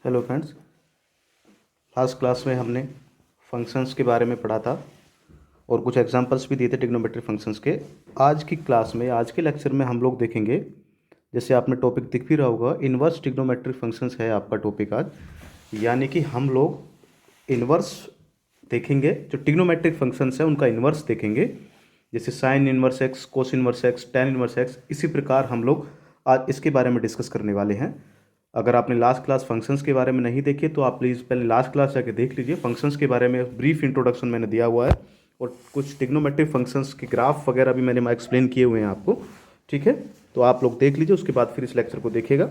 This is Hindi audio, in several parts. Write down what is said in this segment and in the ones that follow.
Hello friends. लास्ट क्लास में हमने फंक्शंस के बारे में पढ़ा था और कुछ एग्जांपल्स भी दिए थे ट्रिग्नोमेट्रिक फंक्शंस के। आज की क्लास में, आज के लेक्चर में हम लोग देखेंगे, जैसे आपने टॉपिक दिख भी रहा होगा, इन्वर्स ट्रिग्नोमेट्रिक फंक्शंस है आपका टॉपिक आज। यानी कि हम लोग इन्वर्स देखेंगे, जो ट्रिग्नोमेट्रिक फंक्शंस हैं उनका इन्वर्स देखेंगे, जैसे sine inverse x, cos inverse x, tan inverse x. इसी प्रकार हम लोग आज इसके बारे में डिस्कस करने वाले हैं। अगर आपने लास्ट क्लास फंक्शंस के बारे में नहीं देखी तो आप प्लीज़ पहले लास्ट क्लास जाके देख लीजिए। फंक्शंस के बारे में ब्रीफ इंट्रोडक्शन मैंने दिया हुआ है और कुछ ट्रिग्नोमेट्रिक फंक्शंस के ग्राफ वगैरह भी मैंने एक्सप्लेन किए हुए हैं आपको। ठीक है, तो आप लोग देख लीजिए, उसके बाद फिर इस लेक्चर को देखिएगा।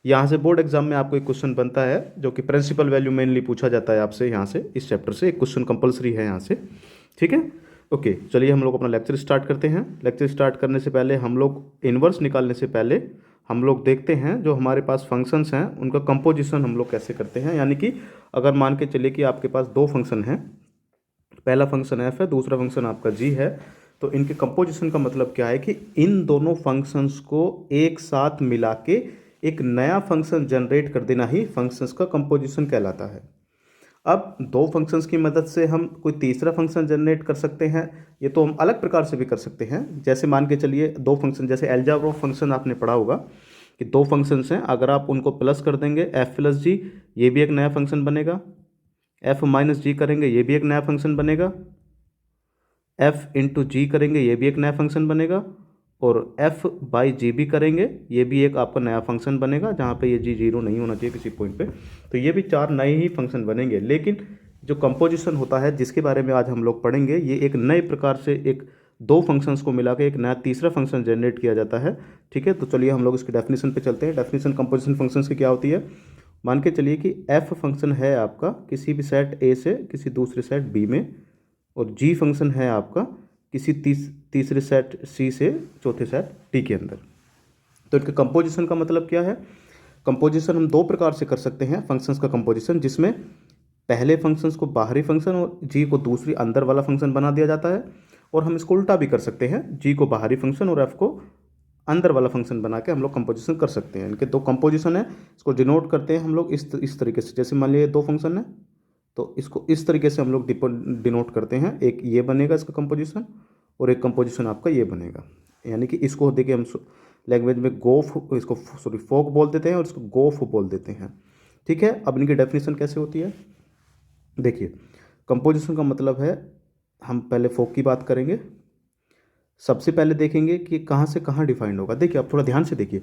यहाँ से बोर्ड एग्जाम में आपको एक क्वेश्चन बनता है जो कि प्रिंसिपल वैल्यू मेनली पूछा जाता है आपसे। यहाँ से इस चैप्टर से एक क्वेश्चन कंपलसरी है यहाँ से। ठीक है, ओके, चलिए हम लोग अपना लेक्चर स्टार्ट करते हैं। लेक्चर स्टार्ट करने से पहले हम लोग इन्वर्स निकालने से पहले हम लोग देखते हैं जो हमारे पास फंक्शंस हैं उनका कंपोजिशन हम लोग कैसे करते हैं। यानी कि अगर मान के चलिए कि आपके पास दो फंक्शन हैं, पहला फंक्शन एफ है, दूसरा फंक्शन आपका जी है, तो इनके कंपोजिशन का मतलब क्या है कि इन दोनों फंक्शंस को एक साथ मिला के एक नया फंक्शन जनरेट कर देना ही फंक्शंस का कंपोजिशन कहलाता है। अब दो फंक्शंस की मदद से हम कोई तीसरा फंक्शन जनरेट कर सकते हैं, ये तो हम अलग प्रकार से भी कर सकते हैं। जैसे मान के चलिए दो फंक्शन, जैसे अलजेब्रा ऑफ फंक्शन आपने पढ़ा होगा कि दो फंक्शंस हैं, अगर आप उनको प्लस कर देंगे एफ प्लस जी, ये भी एक नया फंक्शन बनेगा। एफ माइनस जी करेंगे, ये भी एक नया फंक्शन बनेगा। एफ इंटू जी करेंगे, ये भी एक नया फंक्शन बनेगा। और एफ बाई जी भी करेंगे, ये भी एक आपका नया फंक्शन बनेगा, जहाँ पे ये जी जीरो नहीं होना चाहिए किसी पॉइंट पे। तो ये भी चार नए ही फंक्शन बनेंगे। लेकिन जो कंपोजिशन होता है जिसके बारे में आज हम लोग पढ़ेंगे, ये एक नए प्रकार से एक दो फंक्शंस को मिला के एक नया तीसरा फंक्शन जनरेट किया जाता है। ठीक है, तो चलिए हम लोग इसकी डेफिनेशन पे चलते हैं। डेफिनेशन कंपोजिशन फंक्शंस की क्या होती है। मान के चलिए कि एफ फंक्शन है आपका किसी भी सेट ए से किसी दूसरे सेट बी में, और जी फंक्शन है आपका किसी तीसरे सेट सी से चौथे सेट डी के अंदर। तो इनके कंपोजिशन का मतलब क्या है। कंपोजिशन हम दो प्रकार से कर सकते हैं फंक्शंस का कंपोजिशन, जिसमें पहले फंक्शंस को बाहरी फंक्शन और जी को दूसरी अंदर वाला फंक्शन बना दिया जाता है। और हम इसको उल्टा भी कर सकते हैं, जी को बाहरी फंक्शन और एफ को अंदर वाला फंक्शन बना के हम लोग कंपोजिशन कर सकते हैं। इनके दो कंपोजिशन है, इसको डिनोट करते हैं हम लोग इस तरीके से। जैसे मान लीजिए दो फंक्शन है, तो इसको इस तरीके से हम लोग डिनोट करते हैं। एक ये बनेगा इसका कंपोजिशन, और एक कंपोजिशन आपका ये बनेगा। यानी कि इसको देखिए हम लैंग्वेज में गोफ, इसको सॉरी फोक बोल देते हैं और इसको गोफ बोल देते हैं। ठीक है, अब इनकी डेफिनेशन कैसे होती है देखिए। कंपोजिशन का मतलब है, हम पहले फोक की बात करेंगे। सबसे पहले देखेंगे कि कहाँ से कहाँ डिफाइंड होगा। देखिए आप थोड़ा ध्यान से देखिए,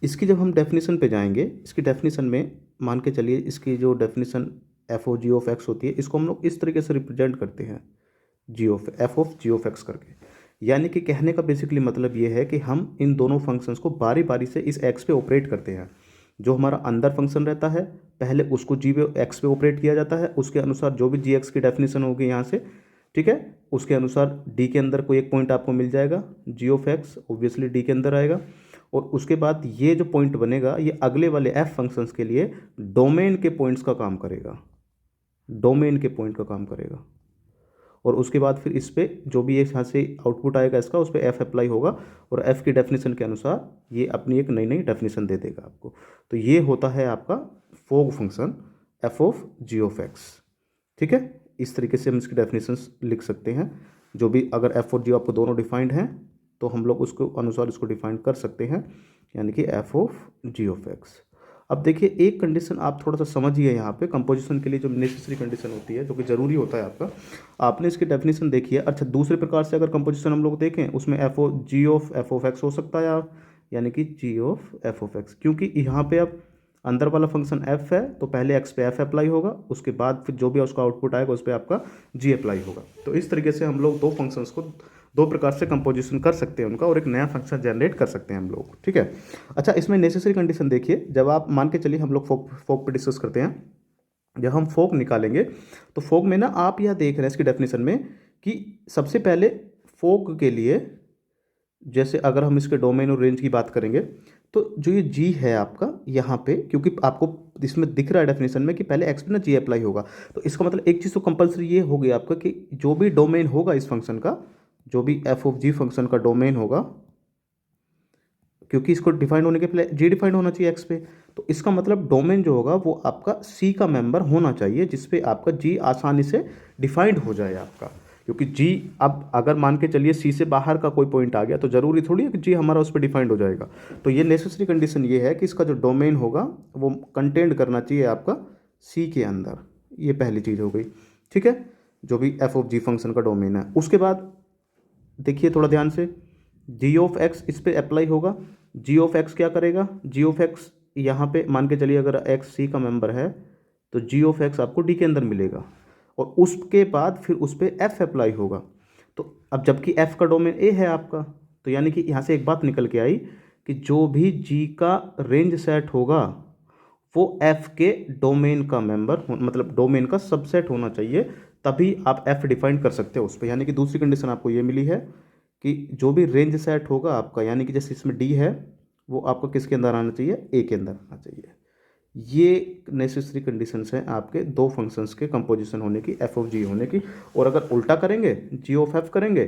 इसकी जब हम डेफिनेशन पे जाएंगे, इसकी डेफिनेशन में मान के चलिए इसकी जो definition f o g of x होती है, इसको हम लोग इस तरीके से रिप्रेजेंट करते हैं, g of f of g of x करके। यानी कि कहने का बेसिकली मतलब ये है कि हम इन दोनों फंक्शंस को बारी बारी से इस एक्स पे ऑपरेट करते हैं। जो हमारा अंदर फंक्शन रहता है, पहले उसको जी पे एक्स पे ऑपरेट किया जाता है, उसके अनुसार जो भी जी एक्स की डेफिनेशन होगी यहाँ से, ठीक है, उसके अनुसार डी के अंदर कोई एक पॉइंट आपको मिल जाएगा, जी ऑफ एक्स ऑब्वियसली डी के अंदर आएगा। और उसके बाद ये जो पॉइंट बनेगा, ये अगले वाले एफ फंक्शंस के लिए डोमेन के पॉइंट्स का काम करेगा, डोमेन के पॉइंट का काम करेगा। और उसके बाद फिर इस पे जो भी यहाँ से आउटपुट आएगा इसका, उस पर एफ अप्लाई होगा और एफ की डेफिनेशन के अनुसार ये अपनी एक नई नई डेफिनेशन दे देगा आपको। तो ये होता है आपका fog function f of g of x. ठीक है, इस तरीके से हम इसकी डेफिनेशंस लिख सकते हैं। जो भी अगर एफ और जी आपको दोनों डिफाइंड हैं तो हम लोग उसको अनुसार इसको डिफाइन कर सकते हैं, यानी कि f of g of x. अब देखिए एक कंडीशन आप थोड़ा सा समझिए यहाँ पे, कंपोजिशन के लिए जो नेसेसरी कंडीशन होती है, जो कि ज़रूरी होता है आपका। आपने इसकी डेफिनेशन देखी है। अच्छा, दूसरे प्रकार से अगर कंपोजिशन हम लोग देखें, उसमें एफ ऑफ एक्स हो सकता है, यानी कि जी ऑफ एफ ऑफ एक्स, क्योंकि यहाँ पे अब अंदर वाला फंक्शन एफ है तो पहले एक्स पे एफ अप्लाई होगा, उसके बाद फिर जो भी उसका आउटपुट आएगा उस पर आपका जी अप्लाई होगा। तो इस तरीके से हम लोग दो फंक्शंस को दो प्रकार से कंपोजिशन कर सकते हैं उनका, और एक नया फंक्शन जनरेट कर सकते हैं हम लोग। ठीक है, अच्छा, इसमें नेसेसरी कंडीशन देखिए। जब आप मान के चलिए हम लोग फोक पे डिस्कस करते हैं, जब हम फोक निकालेंगे तो फोक में ना आप यह देख रहे हैं इसकी डेफिनेशन में कि सबसे पहले फोक के लिए, जैसे अगर हम इसके डोमेन और रेंज की बात करेंगे, तो जो ये जी है आपका यहाँ पे, क्योंकि आपको इसमें दिख रहा है डेफिनेशन में कि पहले एक्स पे ना जी अप्लाई होगा, तो इसका मतलब एक चीज़ तो कंपलसरी ये हो गया आपका कि जो भी डोमेन होगा इस फंक्शन का, जो भी एफ ऑफ जी फंक्शन का डोमेन होगा, क्योंकि इसको डिफाइंड होने के पहले जी डिफाइंड होना चाहिए एक्स पे। तो इसका मतलब डोमेन जो होगा वो आपका सी का मेंबर होना चाहिए, जिसपे आपका जी आसानी से डिफाइंड हो जाए आपका। क्योंकि जी, अब अगर मान के चलिए सी से बाहर का कोई पॉइंट आ गया तो ज़रूरी थोड़ी है कि जी हमारा उस पर डिफाइंड हो जाएगा। तो ये नेसेसरी कंडीशन ये है कि इसका जो डोमेन होगा वो कंटेंट करना चाहिए आपका सी के अंदर। ये पहली चीज़ हो गई, ठीक है, जो भी एफ ऑफ जी फंक्शन का डोमेन है। उसके बाद देखिए थोड़ा ध्यान से, जी ऑफ एक्स इस पर अप्लाई होगा। जी ऑफ एक्स क्या करेगा, जी ऑफ एक्स यहाँ पे मान के चलिए अगर एक्स सी का मेंबर है तो जी ऑफ एक्स आपको डी के अंदर मिलेगा, और उसके बाद फिर उस पर एफ अप्लाई होगा। तो अब जबकि एफ का डोमेन ए है आपका, तो यानी कि यहाँ से एक बात निकल के आई कि जो भी जी का रेंज सेट होगा वो एफ के डोमेन का मेंबर मतलब डोमेन का सबसेट होना चाहिए, तभी आप एफ डिफाइन कर सकते हो उस पर। यानी कि दूसरी कंडीशन आपको ये मिली है कि जो भी रेंज सेट होगा आपका, यानी कि जैसे इसमें डी है, वो आपको किसके अंदर आना चाहिए, ए के अंदर आना चाहिए। ये नेसेसरी कंडीशंस हैं आपके दो फंक्शंस के कंपोजिशन होने की, एफ ऑफ जी होने की। और अगर उल्टा करेंगे, जी ऑफ एफ करेंगे,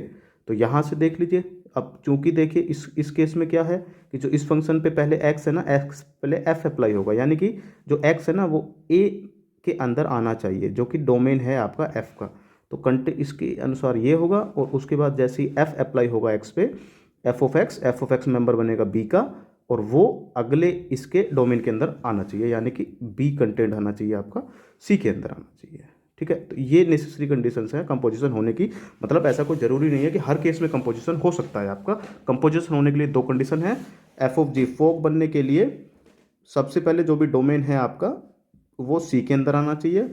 तो यहाँ से देख लीजिए। अब चूंकि देखिए इस केस में क्या है कि जो इस फंक्शन पे पहले एक्स है ना, एक्स पहले एफ अप्लाई होगा, यानी कि जो एक्स है ना वो ए के अंदर आना चाहिए, जो कि डोमेन है आपका एफ का। तो कंटे इसके अनुसार ये होगा, और उसके बाद जैसे ही एफ अप्लाई होगा एक्स पे, एफ ऑफ एक्स मेंबर बनेगा बी का, और वो अगले इसके डोमेन के अंदर आना चाहिए, यानी कि बी कंटेंट आना चाहिए आपका सी के अंदर आना चाहिए, ठीक है। तो ये नेसेसरी कंडीशंस हैं कंपोजिशन होने की। मतलब ऐसा कोई ज़रूरी नहीं है कि हर केस में कंपोजिशन हो सकता है आपका। कंपोजिशन होने के लिए दो कंडीशन है। एफ ऑफ जी फोक बनने के लिए सबसे पहले जो भी डोमेन है आपका वो सी के अंदर आना चाहिए,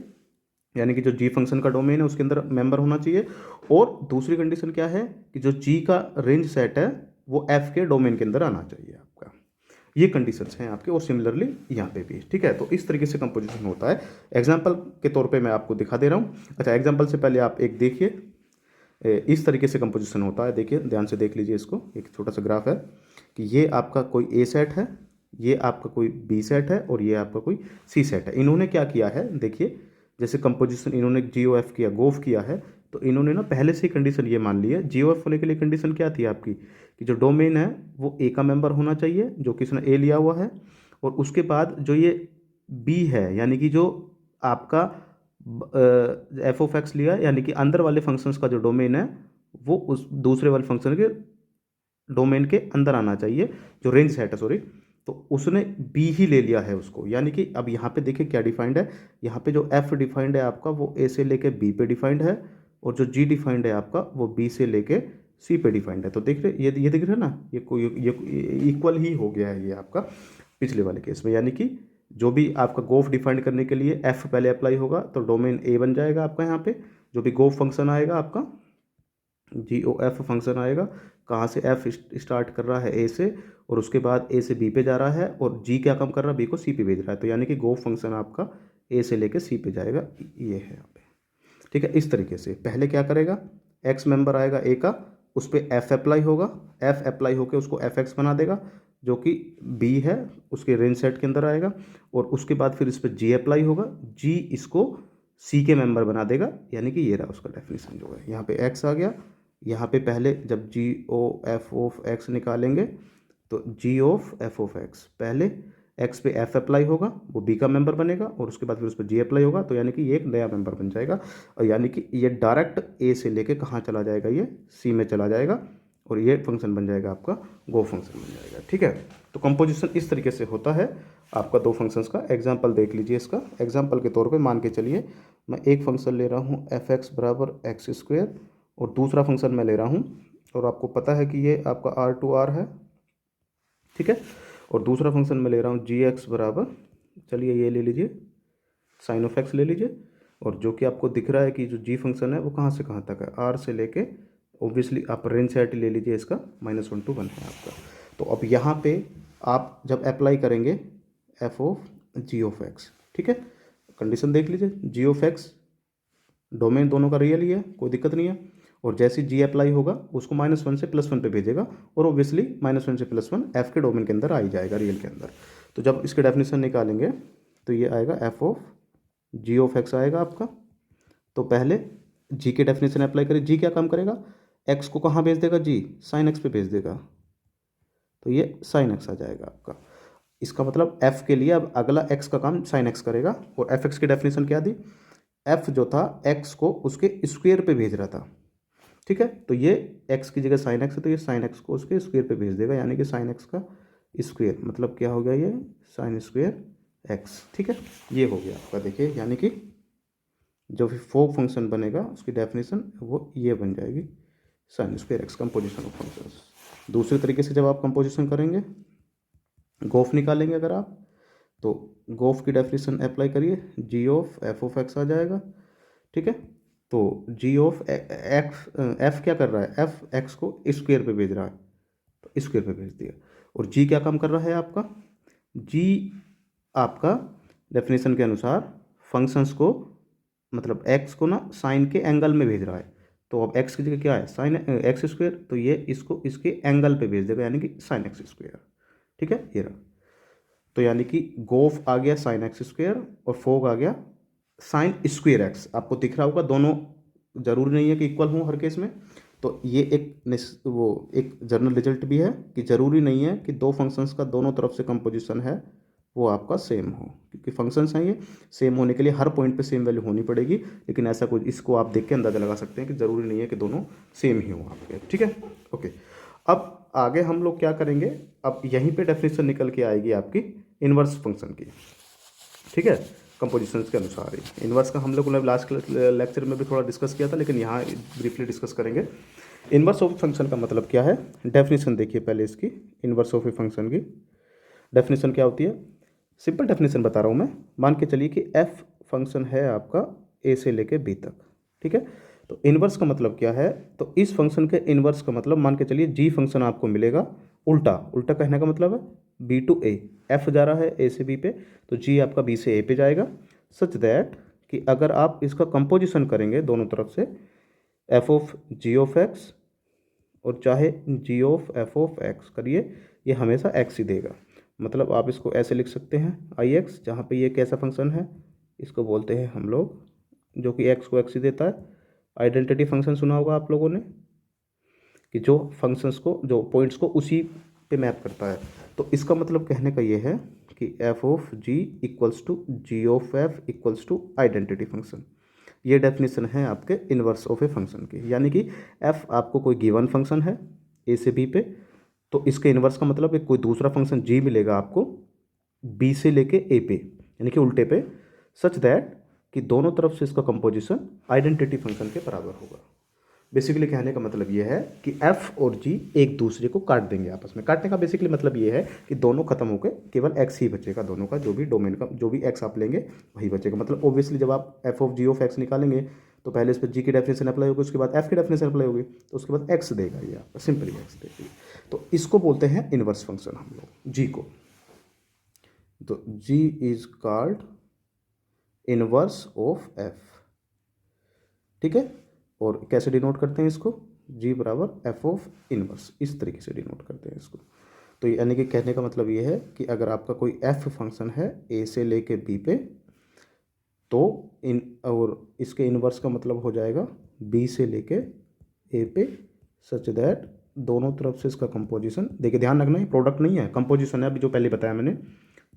यानी कि जो जी फंक्शन का डोमेन है उसके अंदर मेंबर होना चाहिए। और दूसरी कंडीशन क्या है कि जो जी का रेंज सेट है वो एफ के डोमेन के अंदर आना चाहिए आपका। ये कंडीशंस हैं आपके, और सिमिलरली यहाँ पे भी, ठीक है। तो इस तरीके से कंपोजिशन होता है। एग्जाम्पल के तौर पे मैं आपको दिखा दे रहा हूँ। अच्छा, एग्जाम्पल से पहले आप एक देखिए, इस तरीके से कंपोजिशन होता है। देखिए ध्यान से देख लीजिए इसको, एक छोटा सा ग्राफ है कि ये आपका कोई ए सेट है, ये आपका कोई बी सेट है, और ये आपका कोई सी सेट है। इन्होंने क्या किया है, देखिए जैसे कंपोजिशन इन्होंने जी ओ एफ किया, गोफ किया है, तो इन्होंने ना पहले से ही कंडीशन ये मान ली है। जी ओ एफ होने के लिए कंडीशन क्या थी आपकी कि जो डोमेन है वो ए का मेंबर होना चाहिए, जो कि इसने ए लिया हुआ है, और उसके बाद जो ये बी है, यानी कि जो आपका एफ ऑफ एक्स लिया, यानी कि अंदर वाले फंक्शंस का जो डोमेन है वो उस दूसरे वाले फंक्शन के डोमेन के अंदर आना चाहिए, जो रेंज सेट है, सॉरी। तो उसने बी ही ले लिया है उसको, यानी कि अब यहाँ पे देखिए क्या डिफाइंड है। यहाँ पे जो एफ डिफाइंड है आपका वो ए से लेके बी पे डिफाइंड है, और जो जी डिफाइंड है आपका वो बी से लेके सी पे डिफाइंड है। तो देख रहे, ये दिख रहा है ना, ये कोई ये इक्वल ही हो गया है ये आपका पिछले वाले केस में। यानी कि जो भी आपका गोफ डिफाइंड करने के लिए एफ पहले अप्लाई होगा तो डोमेन ए बन जाएगा आपका। यहाँ पे जो भी गोफ फंक्शन आएगा आपका, जी ओ एफ फंक्शन आएगा, कहाँ से एफ स्टार्ट कर रहा है ए से, और उसके बाद ए से बी पे जा रहा है, और जी क्या काम कर रहा है, बी को सी पे भेज रहा है। तो यानी कि गो फंक्शन आपका ए से लेके सी पे जाएगा, ये है यहाँ पे, ठीक है। इस तरीके से पहले क्या करेगा, एक्स मेंबर आएगा ए का, उस पर एफ अप्लाई होगा, एफ अप्लाई होकर उसको एफ एक्स बना देगा, जो कि बी है उसके रेंज सेट के अंदर आएगा, और उसके बाद फिर इस पर जी अप्लाई होगा, जी इसको सी के मेंबर बना देगा, यानी कि ये रहा उसका डेफिनेशन जो है। यहाँ पे एक्स आ गया, यहाँ पे पहले जब जी ओ एफ ऑफ एक्स निकालेंगे तो जी ऑफ एफ ऑफ एक्स, पहले एक्स पे एफ अप्लाई होगा, वो बी का मेंबर बनेगा, और उसके बाद फिर उस पर जी अप्लाई होगा, तो यानी कि ये एक नया मेंबर बन जाएगा, और यानी कि ये डायरेक्ट ए से लेके कहाँ चला जाएगा, ये सी में चला जाएगा, और ये फंक्शन बन जाएगा आपका गो फंक्शन बन जाएगा, ठीक है। तो कंपोजिशन इस तरीके से होता है आपका दो फंक्शंस का। एग्जाम्पल देख लीजिए इसका। एग्जाम्पल के तौर पे मान के चलिए मैं एक फंक्शन ले रहा हूँ एफ एक्स बराबर एक्स स्क्वेयर, और दूसरा फंक्शन मैं ले रहा हूँ, और आपको पता है कि ये आपका आर टू आर है, ठीक है। और दूसरा फंक्शन मैं ले रहा हूँ जी एक्स बराबर, चलिए ये ले लीजिए साइन ऑफ एक्स ले लीजिए, और जो कि आपको दिख रहा है कि जो जी फंक्शन है वो कहाँ से कहाँ तक है, आर से लेके ऑब्वियसली आप रेंज सेट ले लीजिए इसका, -1 to 1 है आपका। तो अब यहाँ पे आप जब अप्लाई करेंगे f of g of x, ठीक है, कंडीशन देख लीजिए, जी ऑफ एक्स डोमेन दोनों का रियल ही है, कोई दिक्कत नहीं है, और जैसे जी अप्लाई होगा उसको -1 से +1 पे भेजेगा, और ऑब्वियसली -1 से +1 एफ के डोमेन के अंदर आ ही जाएगा, रियल के अंदर। तो जब इसके डेफिनेशन निकालेंगे तो ये आएगा f of g of x आएगा आपका। तो पहले जी के डेफिनेशन अप्लाई करें, जी क्या काम करेगा, एक्स को कहाँ भेज देगा, जी साइन एक्स पे भेज देगा, तो ये साइन एक्स आ जाएगा आपका। इसका मतलब f के लिए अब अगला x का काम साइन x करेगा। और एफ एक्स की डेफिनेशन क्या दी, f जो था x को उसके स्क्वायर पे भेज रहा था, ठीक है। तो ये x की जगह साइन x है, तो ये साइन x को उसके स्क्वायर पे भेज देगा, यानी कि साइन x का स्क्वायर, मतलब क्या हो गया ये साइन स्क्वायर x, ठीक है। ये हो गया आपका, देखिए, यानी कि जो भी फोक फंक्शन बनेगा उसकी डेफिनेशन वो ये बन जाएगी, sine square x, composition of functions. दूसरे तरीके से जब आप कंपोजिशन करेंगे, गोफ निकालेंगे अगर आप, तो गोफ की डेफिनेशन अप्लाई करिए, जी ऑफ एफ ऑफ एक्स आ जाएगा, ठीक है। तो जी ऑफ एक्स, एफ क्या कर रहा है, एफ एक्स को स्क्वायर पे भेज रहा है, तो स्क्वायर पे भेज दिया। और जी क्या काम कर रहा है आपका, जी आपका डेफिनेशन के अनुसार फंक्शंस को, मतलब एक्स को ना साइन के एंगल में भेज रहा है। तो अब एक्स की जगह क्या है, साइन एक्स स्क्वायर, तो ये इसको इसके एंगल पे भेज देगा, यानी कि साइन एक्स स्क्वायर, ठीक है। ये रहा, तो यानी कि गोफ आ गया साइन एक्स स्क्वायर और फोग आ गया साइन स्क्वायर एक्स। आपको दिख रहा होगा दोनों जरूरी नहीं है कि इक्वल हों हर केस में। तो ये वो एक जनरल रिजल्ट भी है कि जरूरी नहीं है कि दो फंक्शंस का दोनों तरफ से कंपोजिशन है वो आपका सेम हो, क्योंकि फंक्शंस हैं ये, सेम होने के लिए हर पॉइंट पे सेम वैल्यू होनी पड़ेगी। लेकिन ऐसा कुछ, इसको आप देख के अंदाजा लगा सकते हैं कि ज़रूरी नहीं है कि दोनों सेम ही हों आपके, ठीक है। ओके, अब आगे हम लोग क्या करेंगे, अब यहीं पे डेफिनेशन निकल के आएगी आपकी इन्वर्स फंक्शन की, ठीक है, कंपोजिशन के अनुसार ही। इन्वर्स का हम लोग लास्ट लेक्चर में भी थोड़ा डिस्कस किया था, लेकिन यहाँ ब्रीफली डिस्कस करेंगे। इन्वर्स ऑफ फंक्शन का मतलब क्या है, डेफिनेशन देखिए पहले इसकी, इन्वर्स ऑफ ए फंक्शन की डेफिनेशन क्या होती है। सिंपल डेफिनेशन बता रहा हूँ मैं, मान के चलिए कि एफ फंक्शन है आपका ए से लेके बी तक, ठीक है। तो इन्वर्स का मतलब क्या है, तो इस फंक्शन के इन्वर्स का मतलब मान के चलिए जी फंक्शन आपको मिलेगा, उल्टा उल्टा कहने का मतलब है बी टू ए, एफ जा रहा है ए से बी पे, तो जी आपका बी से ए पे जाएगा, सच दैट कि अगर आप इसका कंपोजिशन करेंगे दोनों तरफ से, f of g of x और चाहे g of f of x करिए, ये हमेशा एक्स ही देगा। मतलब आप इसको ऐसे लिख सकते हैं आई एक्स, जहाँ पे ये कैसा फंक्शन है, इसको बोलते हैं हम लोग, जो कि एक्स को एक्स ही देता है। आइडेंटिटी फंक्शन सुना होगा आप लोगों ने, कि जो फंक्शंस को, जो पॉइंट्स को उसी पे मैप करता है। तो इसका मतलब कहने का ये है कि f of g equals to g of f equals to identity function. ये डेफिनेशन है आपके इन्वर्स ऑफ ए फंक्शन की, यानी कि एफ आपको कोई गिवन फंक्शन है ए से बी पे, तो इसके इन्वर्स का मतलब एक कोई दूसरा फंक्शन जी मिलेगा आपको बी से लेके ए पे, यानी कि उल्टे पे, सच दैट कि दोनों तरफ से इसका कंपोजिशन आइडेंटिटी फंक्शन के बराबर होगा। बेसिकली कहने का मतलब ये है कि एफ और जी एक दूसरे को काट देंगे आपस में। काटने का बेसिकली मतलब ये है कि दोनों खत्म होकर केवल एक्स ही बचेगा, दोनों का जो भी डोमेन का जो भी एक्स आप लेंगे वही बचेगा। मतलब ऑब्वियसली जब आप f of g of x निकालेंगे तो पहले इस पर जी की डेफिनेशन अप्लाई होगी, उसके बाद एफ की डेफिनेशन अप्लाई होगी, तो उसके बाद एक्स देगा, ये आपका सिंपली एक्स देगी। तो इसको बोलते हैं इनवर्स फंक्शन हम लोग जी को। तो जी is called inverse of F, ठीक है। और कैसे डिनोट करते हैं इसको, जी बराबर एफ ऑफ इनवर्स, इस तरीके से डिनोट करते हैं इसको। तो यानी कि कहने का मतलब ये है कि अगर आपका कोई एफ फंक्शन है ए से लेके बी पे, तो इन और इसके इनवर्स का मतलब हो जाएगा बी से लेके ए पे, सच दैट दोनों तरफ से इसका कंपोजिशन, देखिए ध्यान रखना, ये प्रोडक्ट नहीं है, कंपोजिशन है, अभी जो पहले बताया मैंने,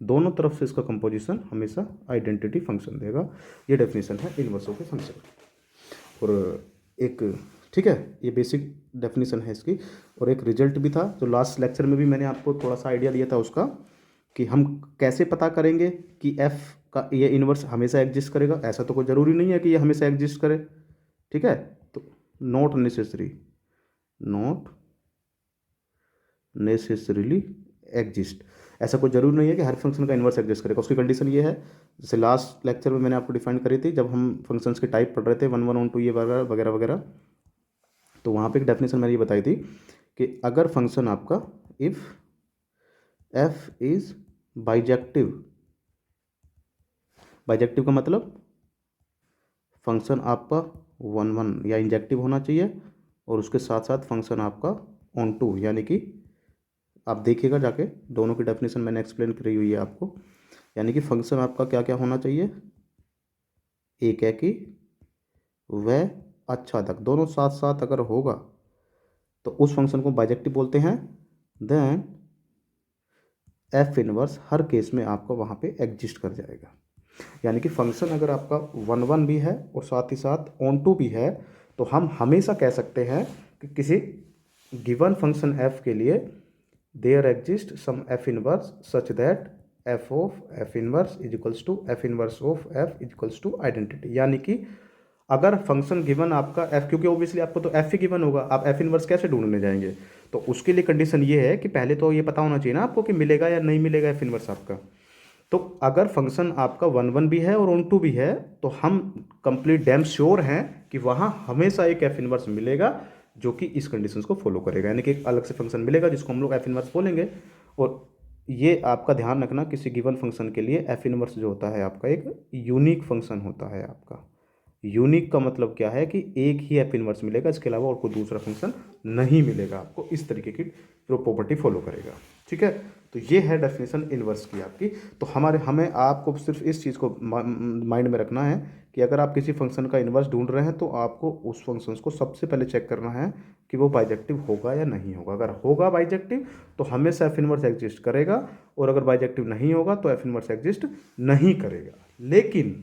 दोनों तरफ से इसका कंपोजिशन हमेशा आइडेंटिटी फंक्शन देगा। ये डेफिनेशन है इनवर्स ऑफ ए फंक्शन। और एक, ठीक है, ये बेसिक डेफिनेशन है इसकी। और एक रिजल्ट भी था जो लास्ट लेक्चर में भी मैंने आपको थोड़ा सा आइडिया दिया था उसका, कि हम कैसे पता करेंगे कि एफ का ये इन्वर्स हमेशा एग्जिस्ट करेगा। ऐसा तो कोई ज़रूरी नहीं है कि ये हमेशा एग्जिस्ट करे, ठीक है। तो not necessary, not necessarily exist, ऐसा कोई जरूरी नहीं है कि हर फंक्शन का इन्वर्स एग्जिस्ट करेगा। उसकी कंडीशन ये है, जैसे लास्ट लेक्चर में मैंने आपको डिफाइन करी थी जब हम फंक्शंस के टाइप पढ़ रहे थे, 1 1 1 2 ये वगैरह वगैरह वगैरह, तो वहाँ पे एक डेफिनेशन मैंने ये बताई थी कि अगर फंक्शन आपका if F is bijective, bijective का मतलब फंक्शन आपका 1 1 या इंजेक्टिव होना चाहिए, और उसके साथ साथ फंक्शन आपका ऑन टू, यानी कि आप देखिएगा जाके, दोनों की डेफिनेशन मैंने एक्सप्लेन करी हुई है आपको। यानी कि फंक्शन आपका क्या क्या होना चाहिए, एक है कि वह अच्छादक, दोनों साथ साथ अगर होगा तो उस फंक्शन को बाइजेक्टिव बोलते हैं। देन एफ इनवर्स हर केस में आपका वहाँ पे एग्जिस्ट कर जाएगा। यानी कि फंक्शन अगर आपका 1 1 भी है और साथ ही साथ ऑन टू भी है, तो हम हमेशा कह सकते हैं कि किसी गिवन फंक्शन एफ के लिए there exist some f inverse such that f of f inverse is equals to f inverse of f is equals to identity. यानी कि अगर फंक्शन गिवन आपका एफ, क्योंकि ओब्वियसली आपको तो एफ ही गिवन होगा, आप एफ इनवर्स कैसे ढूंढने जाएंगे? तो उसके लिए कंडीशन ये है कि पहले तो ये पता होना चाहिए ना आपको कि मिलेगा या नहीं मिलेगा एफ इनवर्स आपका। तो अगर फंक्शन आपका 1 1 भी है और ऑन टू भी है, तो हम कंप्लीट डैम श्योर हैं कि वहाँ हमेशा एक एफ इनवर्स मिलेगा जो कि इस कंडीशंस को फॉलो करेगा। यानी कि एक अलग से फंक्शन मिलेगा जिसको हम लोग एफ इनवर्स बोलेंगे। और ये आपका ध्यान रखना, किसी गिवन फंक्शन के लिए एफ इनवर्स जो होता है आपका एक यूनिक फंक्शन होता है आपका। यूनिक का मतलब क्या है कि एक ही एफ इनवर्स मिलेगा, इसके अलावा और कोई दूसरा फंक्शन नहीं मिलेगा आपको। इस तरीके की प्रॉपर्टी फॉलो करेगा। ठीक है, तो ये है डेफिनेशन इनवर्स की आपकी। तो हमें आपको सिर्फ इस चीज़ को माइंड में रखना है कि अगर आप किसी फंक्शन का इनवर्स ढूंढ रहे हैं तो आपको उस फंक्शन को सबसे पहले चेक करना है कि वो बाइजेक्टिव होगा या नहीं होगा। अगर होगा बाइजेक्टिव तो हमेशा एफ इनवर्स एग्जिस्ट करेगा, और अगर बाइजेक्टिव नहीं होगा तो एफ इनवर्स एग्जिस्ट नहीं करेगा। लेकिन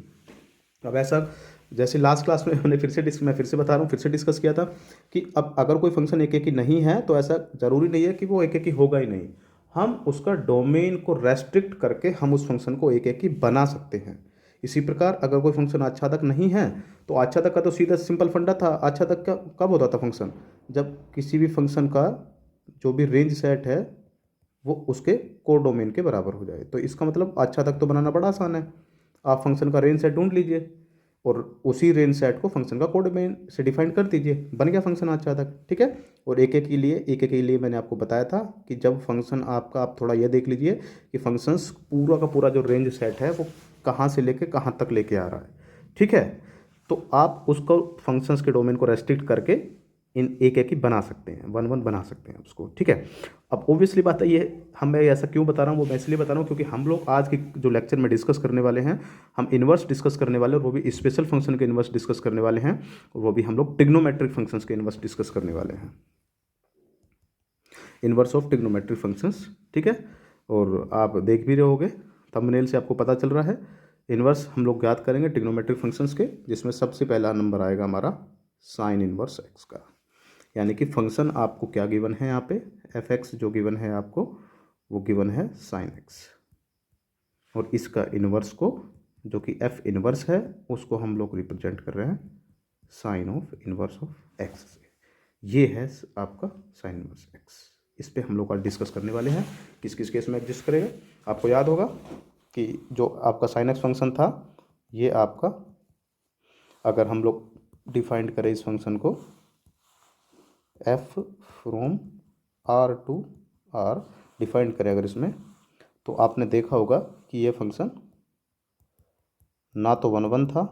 अब ऐसा, जैसे लास्ट क्लास में मैं फिर से बता रहा हूँ, फिर से डिस्कस किया था कि अब अगर कोई फंक्शन एक एक ही नहीं है तो ऐसा ज़रूरी नहीं है कि वो एक एक ही होगा ही नहीं। हम उसका डोमेन को रेस्ट्रिक्ट करके हम उस फंक्शन को एक एक ही बना सकते हैं। इसी प्रकार अगर कोई फंक्शन आच्छादक नहीं है तो आच्छादक का तो सीधा सिंपल फंडा था। आच्छादक का कब होता था फंक्शन? जब किसी भी फंक्शन का जो भी रेंज सेट है वो उसके कोड डोमेन के बराबर हो जाए। तो इसका मतलब आच्छादक तो बनाना बड़ा आसान है। आप फंक्शन का रेंज सेट ढूंढ लीजिए और उसी रेंज सेट को फंक्शन का कोड डोमेन से डिफाइन कर दीजिए, बन गया फंक्शन आच्छादक। ठीक है, और एक एक के लिए मैंने आपको बताया था कि जब फंक्शन आपका, आप थोड़ा यह देख लीजिए कि फंक्शंस पूरा का पूरा जो रेंज सेट है वो कहाँ से लेके कहाँ तक लेके आ रहा है। ठीक है, तो आप उसको फंक्शंस के डोमेन को रेस्ट्रिक्ट करके इन एक एक ही बना सकते हैं, 1 1 बना सकते हैं उसको। ठीक है, अब ओब्वियसली बात है, ये मैं ऐसा क्यों बता रहा हूँ, वो मैं इसलिए बता रहा हूँ क्योंकि हम लोग आज की जो लेक्चर में डिस्कस करने वाले हैं, हम इन्वर्स डिस्कस करने वाले हैं, और वो भी स्पेशल फंक्शन के इन्वर्स डिस्कस करने वाले हैं, और वो भी हम लोग ट्रिग्नोमेट्रिक फंक्शंस के इन्वर्स डिस्कस करने वाले हैं, इन्वर्स ऑफ ट्रिग्नोमेट्रिक फंक्शंस। ठीक है, और आप देख भी रहे होगे, थंबनेल से आपको पता चल रहा है। इन्वर्स हम लोग याद करेंगे ट्रिग्नोमेट्रिक फंक्शंस के, जिसमें सबसे पहला नंबर आएगा हमारा साइन इन्वर्स एक्स का। यानी कि फंक्शन आपको क्या गिवन है यहाँ पे, एफ एक्स जो गिवन है आपको, वो गिवन है साइन एक्स, और इसका इन्वर्स को जो कि एफ इन्वर्स है उसको हम लोग रिप्रेजेंट कर रहे हैं sine of inverse of x से। ये है आपका साइन इन्वर्स एक्स। इस पे हम लोग आज डिस्कस करने वाले हैं किस किस केस में एग्जिस्ट करेगा। आपको याद होगा कि जो आपका साइन एक्स फंक्शन था, ये आपका, अगर हम लोग डिफाइंड करें इस फंक्शन को f from R to R defined करें अगर इसमें, तो आपने देखा होगा कि ये फंक्शन ना तो 1 1 था,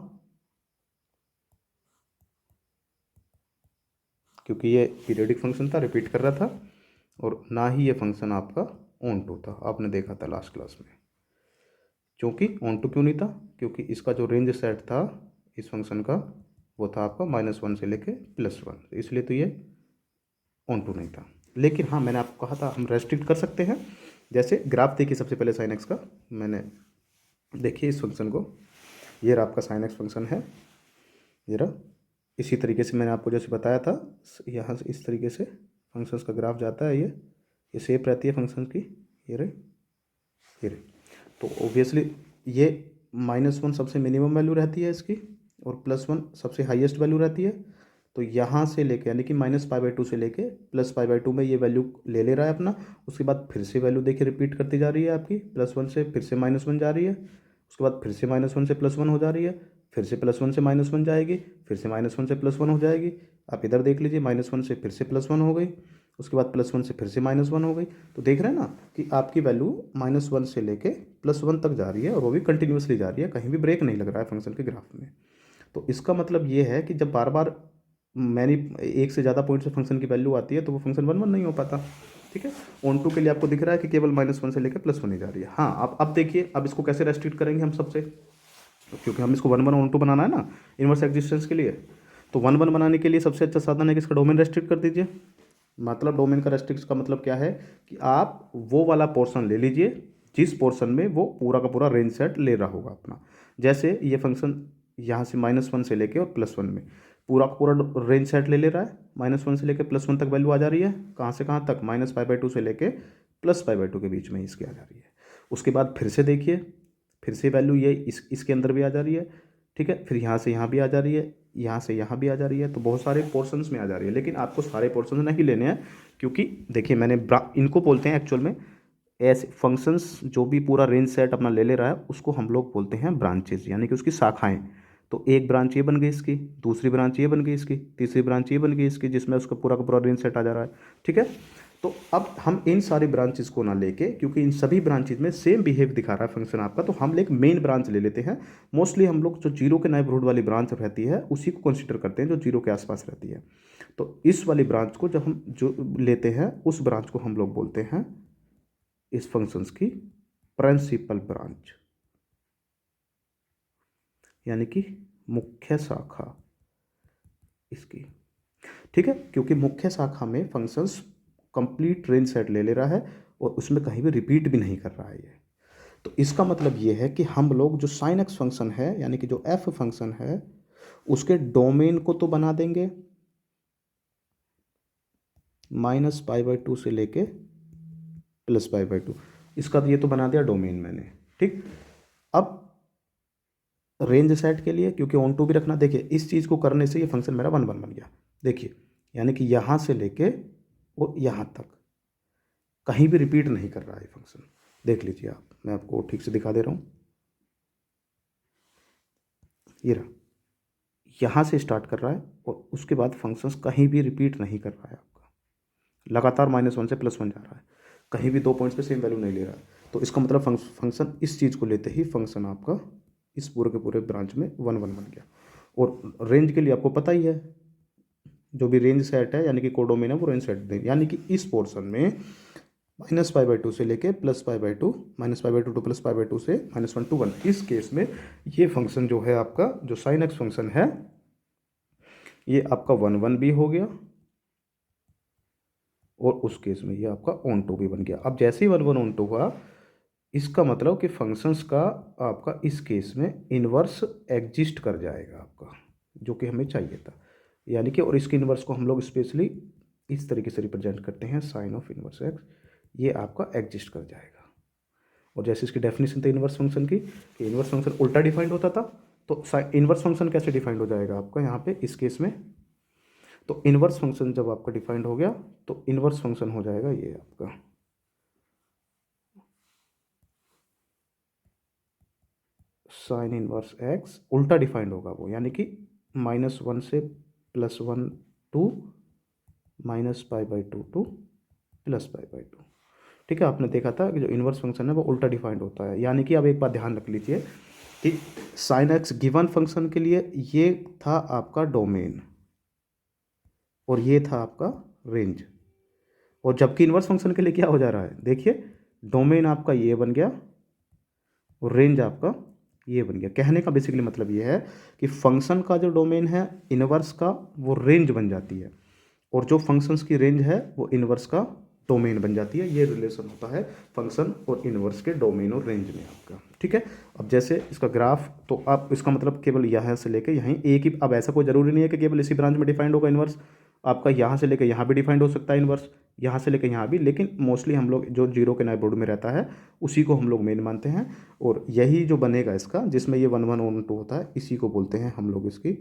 क्योंकि ये पीरियडिक फंक्शन था, रिपीट कर रहा था, और ना ही ये फंक्शन आपका ऑन टू था। आपने देखा था लास्ट क्लास में। क्योंकि ऑन टू क्यों नहीं था? क्योंकि इसका जो रेंज सेट था इस फंक्शन का वो था आपका -1 से लेके +1, इसलिए तो ये ऑन टू नहीं था। लेकिन हाँ, मैंने आपको कहा था हम रेस्ट्रिक्ट कर सकते हैं। जैसे ग्राफ देखिए सबसे पहले साइन एक्स का, मैंने देखिए इस फंक्शन को, ये रहा आपका साइन एक्स फंक्शन है, ये रहा। इसी तरीके से मैंने आपको जैसे बताया था, यहाँ से इस तरीके से फंक्शंस का ग्राफ जाता है, ये शेप रहती है फंक्शंस की, ये रहे, ये रहे। तो ओब्वियसली ये -1 सबसे मिनिमम वैल्यू रहती है इसकी, और +1 सबसे हाईएस्ट वैल्यू रहती है। तो यहाँ से लेके, यानी कि -π/2 से लेके +π/2 में ये वैल्यू ले रहा है अपना। उसके बाद फिर से वैल्यू देखिए रिपीट करती जा रही है आपकी, +1 से फिर से -1 जा रही है, उसके बाद फिर से -1 से +1 हो जा रही है, फिर से +1 से -1 जाएगी, फिर से -1 से +1 हो जाएगी। आप इधर देख लीजिए, -1 से फिर से +1 हो गई, उसके बाद +1 से फिर से -1 हो गई। तो देख रहे हैं ना कि आपकी वैल्यू -1 से लेके +1 तक जा रही है, और वो भी कंटिन्यूसली जा रही है, कहीं भी ब्रेक नहीं लग रहा है फंक्शन के ग्राफ में। तो इसका मतलब ये है कि जब बार बार मैंने एक से ज़्यादा पॉइंट से फंक्शन की वैल्यू आती है तो वो फंक्शन 1 1 नहीं हो पाता। ठीक है, ऑन टू के लिए आपको दिख रहा है कि केवल -1 से लेकर +1 ही जा रही है। हाँ, अब देखिए, अब इसको कैसे रेस्ट्रिक्ट करेंगे हम सबसे, क्योंकि हम इसको 1 1 ऑन टू बनाना है ना इनवर्स एग्जिस्टेंस के लिए। तो 1 1 बनाने के लिए सबसे अच्छा साधन है कि इसका डोमेन रेस्ट्रिक्ट कर दीजिए। मतलब डोमेन का रेस्ट्रिक्ट का मतलब क्या है कि आप वो वाला पोर्शन ले लीजिए जिस पोर्शन में वो पूरा का पूरा रेंज सेट ले रहा होगा अपना। जैसे ये फंक्शन यहाँ से -1 से लेके और +1 में पूरा का पूरा रेंज सेट ले रहा है, -1 से लेके +1 तक वैल्यू आ जा रही है, कहाँ से कहाँ तक, -π/2 से लेके +π/2 के बीच में इसकी आ जा रही है। उसके बाद फिर से देखिए, फिर से वैल्यू ये इसके अंदर भी आ जा रही है, ठीक है, फिर यहाँ से यहाँ भी आ जा रही है, यहाँ से यहाँ भी आ जा रही है, तो बहुत सारे पोर्शंस में आ जा रही है। लेकिन आपको सारे पोर्शंस नहीं लेने हैं, क्योंकि देखिए मैंने इनको बोलते हैं एक्चुअल में ऐसे फंक्शंस जो भी पूरा रेंज सेट अपना ले रहा है उसको हम लोग बोलते हैं ब्रांचेस, यानी कि उसकी शाखाएं। तो एक ब्रांच ये बन गई इसकी, दूसरी ब्रांच ये बन गई इसकी, तीसरी ब्रांच ये बन गई इसकी, जिसमें उसका पूरा का पूरा रेंज सेट आ जा रहा है, ठीक है। तो अब हम इन सारी ब्रांचेस को ना लेके, क्योंकि इन सभी ब्रांचेस में सेम बिहेव दिखा रहा है फंक्शन आपका, तो हम एक मेन ब्रांच ले लेते हैं। मोस्टली हम लोग जो जीरो के नेबरहुड वाली ब्रांच रहती है उसी को कंसिडर करते हैं, जो जीरो के आसपास रहती है। तो इस वाली ब्रांच को जब हम जो लेते हैं उस ब्रांच को हम लोग बोलते हैं इस फंक्शंस की प्रिंसिपल ब्रांच, यानी कि मुख्य शाखा इसकी, ठीक है। क्योंकि मुख्य शाखा में फंक्शंस कंप्लीट रेंज सेट ले रहा है और उसमें कहीं भी रिपीट भी नहीं कर रहा है ये। तो इसका मतलब ये है कि हम लोग जो sin x फंक्शन है, यानी कि जो f फंक्शन है, उसके डोमेन को तो बना देंगे -π/2 से लेके +π/2, इसका ये तो बना दिया डोमेन मैंने, ठीक। अब रेंज सेट के लिए, क्योंकि ऑन टू भी रखना, देखिए इस चीज़ को करने से ये फंक्शन मेरा 1 1 बन गया, देखिए, यानी कि यहाँ से लेके वो यहाँ तक कहीं भी रिपीट नहीं कर रहा है फंक्शन। देख लीजिए आप, मैं आपको ठीक से दिखा दे रहा हूँ, ये रहा, यहाँ से स्टार्ट कर रहा है और उसके बाद फंक्शंस कहीं भी रिपीट नहीं कर रहा है आपका, लगातार -1 से +1 जा रहा है, कहीं भी 2 पॉइंट्स पे सेम वैल्यू नहीं ले रहा है। तो इसका मतलब फंक्शन इस चीज़ को लेते ही फंक्शन आपका इस पूरे के पूरे ब्रांच में 1 1 बन गया। और रेंज के लिए आपको पता ही है, जो भी रेंज सेट है यानी कि कोडोमेन है वो रेंज सेट दें, यानी कि इस पोर्शन में -π/2 से लेके +π/2, -π/2 टू +π/2 से -1 to 1, इस केस में ये फंक्शन जो है आपका, जो sin x फंक्शन है, ये आपका 1 1 भी हो गया और उस केस में ये आपका ऑन टू भी बन गया। अब जैसे ही 1 1 ऑन टू हुआ, इसका मतलब कि फंक्शंस का आपका इस केस में इन्वर्स एग्जिस्ट कर जाएगा आपका, जो कि हमें चाहिए था, यानी कि, और इसके इन्वर्स को हम लोग स्पेशली इस तरीके से रिप्रेजेंट करते हैं साइन ऑफ इन्वर्स एक्स, ये आपका एग्जिस्ट कर जाएगा। और जैसे इसकी डेफिनेशन थी इन्वर्स फंक्शन की, कि इन्वर्स फंक्शन उल्टा डिफाइंड होता था, तो इन्वर्स फंक्शन कैसे डिफाइंड हो जाएगा आपका यहाँ पे इस केस में, तो इन्वर्स फंक्शन जब आपका डिफाइंड हो गया तो इन्वर्स फंक्शन हो जाएगा ये आपका साइन इनवर्स एक्स, उल्टा डिफाइंड होगा वो, यानी कि -1 से +1 टू -π/2 टू +π/2, ठीक है। आपने देखा था कि जो इन्वर्स फंक्शन है वो उल्टा डिफाइंड होता है। यानी कि अब एक बात ध्यान रख लीजिए कि साइन एक्स गिवन फंक्शन के लिए ये था आपका डोमेन और ये था आपका रेंज, और जबकि इन्वर्स फंक्शन के लिए क्या हो जा रहा है, देखिए डोमेन आपका ये बन गया और रेंज आपका ये बन गया। कहने का बेसिकली मतलब ये है कि फंक्शन का जो डोमेन है इन्वर्स का, वो रेंज बन जाती है, और जो फंक्शंस की रेंज है वो इन्वर्स का डोमेन बन जाती है। ये रिलेशन होता है फंक्शन और इन्वर्स के डोमेन और रेंज में आपका, ठीक है। अब जैसे इसका ग्राफ, तो आप इसका मतलब केवल यहाँ से लेकर यहीं एक ही, अब ऐसा कोई ज़रूरी नहीं है कि केवल इसी ब्रांच में डिफाइंड होगा इन्वर्स, आपका यहाँ से लेकर यहाँ भी डिफाइंड हो सकता है इन्वर्स, यहाँ से लेकर यहाँ भी, लेकिन मोस्टली हम लोग जो जीरो के नेबरहुड में रहता है उसी को हम लोग मेन मानते हैं, और यही जो बनेगा इसका, जिसमें ये 1 1 1 2 होता है, इसी को बोलते हैं हम लोग इसकी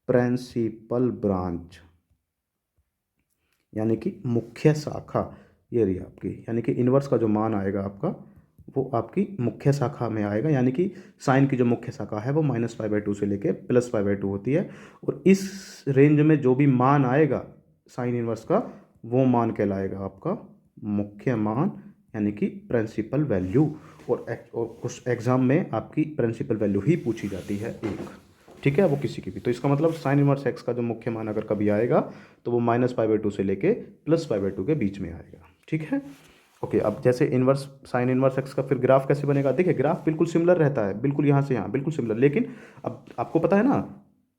प्रिंसिपल ब्रांच, यानी कि मुख्य शाखा। ये रही आपकी, यानी कि इन्वर्स का जो मान आएगा आपका वो आपकी मुख्य शाखा में आएगा, यानी कि साइन की जो मुख्य शाखा है वो -π/2 से लेके +π/2 होती है, और इस रेंज में जो भी मान आएगा साइन इन्वर्स का, वो मान कहलाएगा आपका मुख्य मान, यानी कि प्रिंसिपल वैल्यू। और उस एग्ज़ाम में आपकी प्रिंसिपल वैल्यू ही पूछी जाती है एक, ठीक है, वो किसी की भी। तो इसका मतलब साइन इनवर्स एक्स का जो मुख्य मान अगर कभी आएगा तो वो -π/2 से लेके +π/2 के बीच में आएगा, ठीक है। ओके, अब जैसे इनवर्स साइन इनवर्स एक्स का फिर ग्राफ कैसे बनेगा, देखिए ग्राफ बिल्कुल सिमिलर रहता है, बिल्कुल यहाँ से यहाँ बिल्कुल सिमिलर, लेकिन अब आपको पता है ना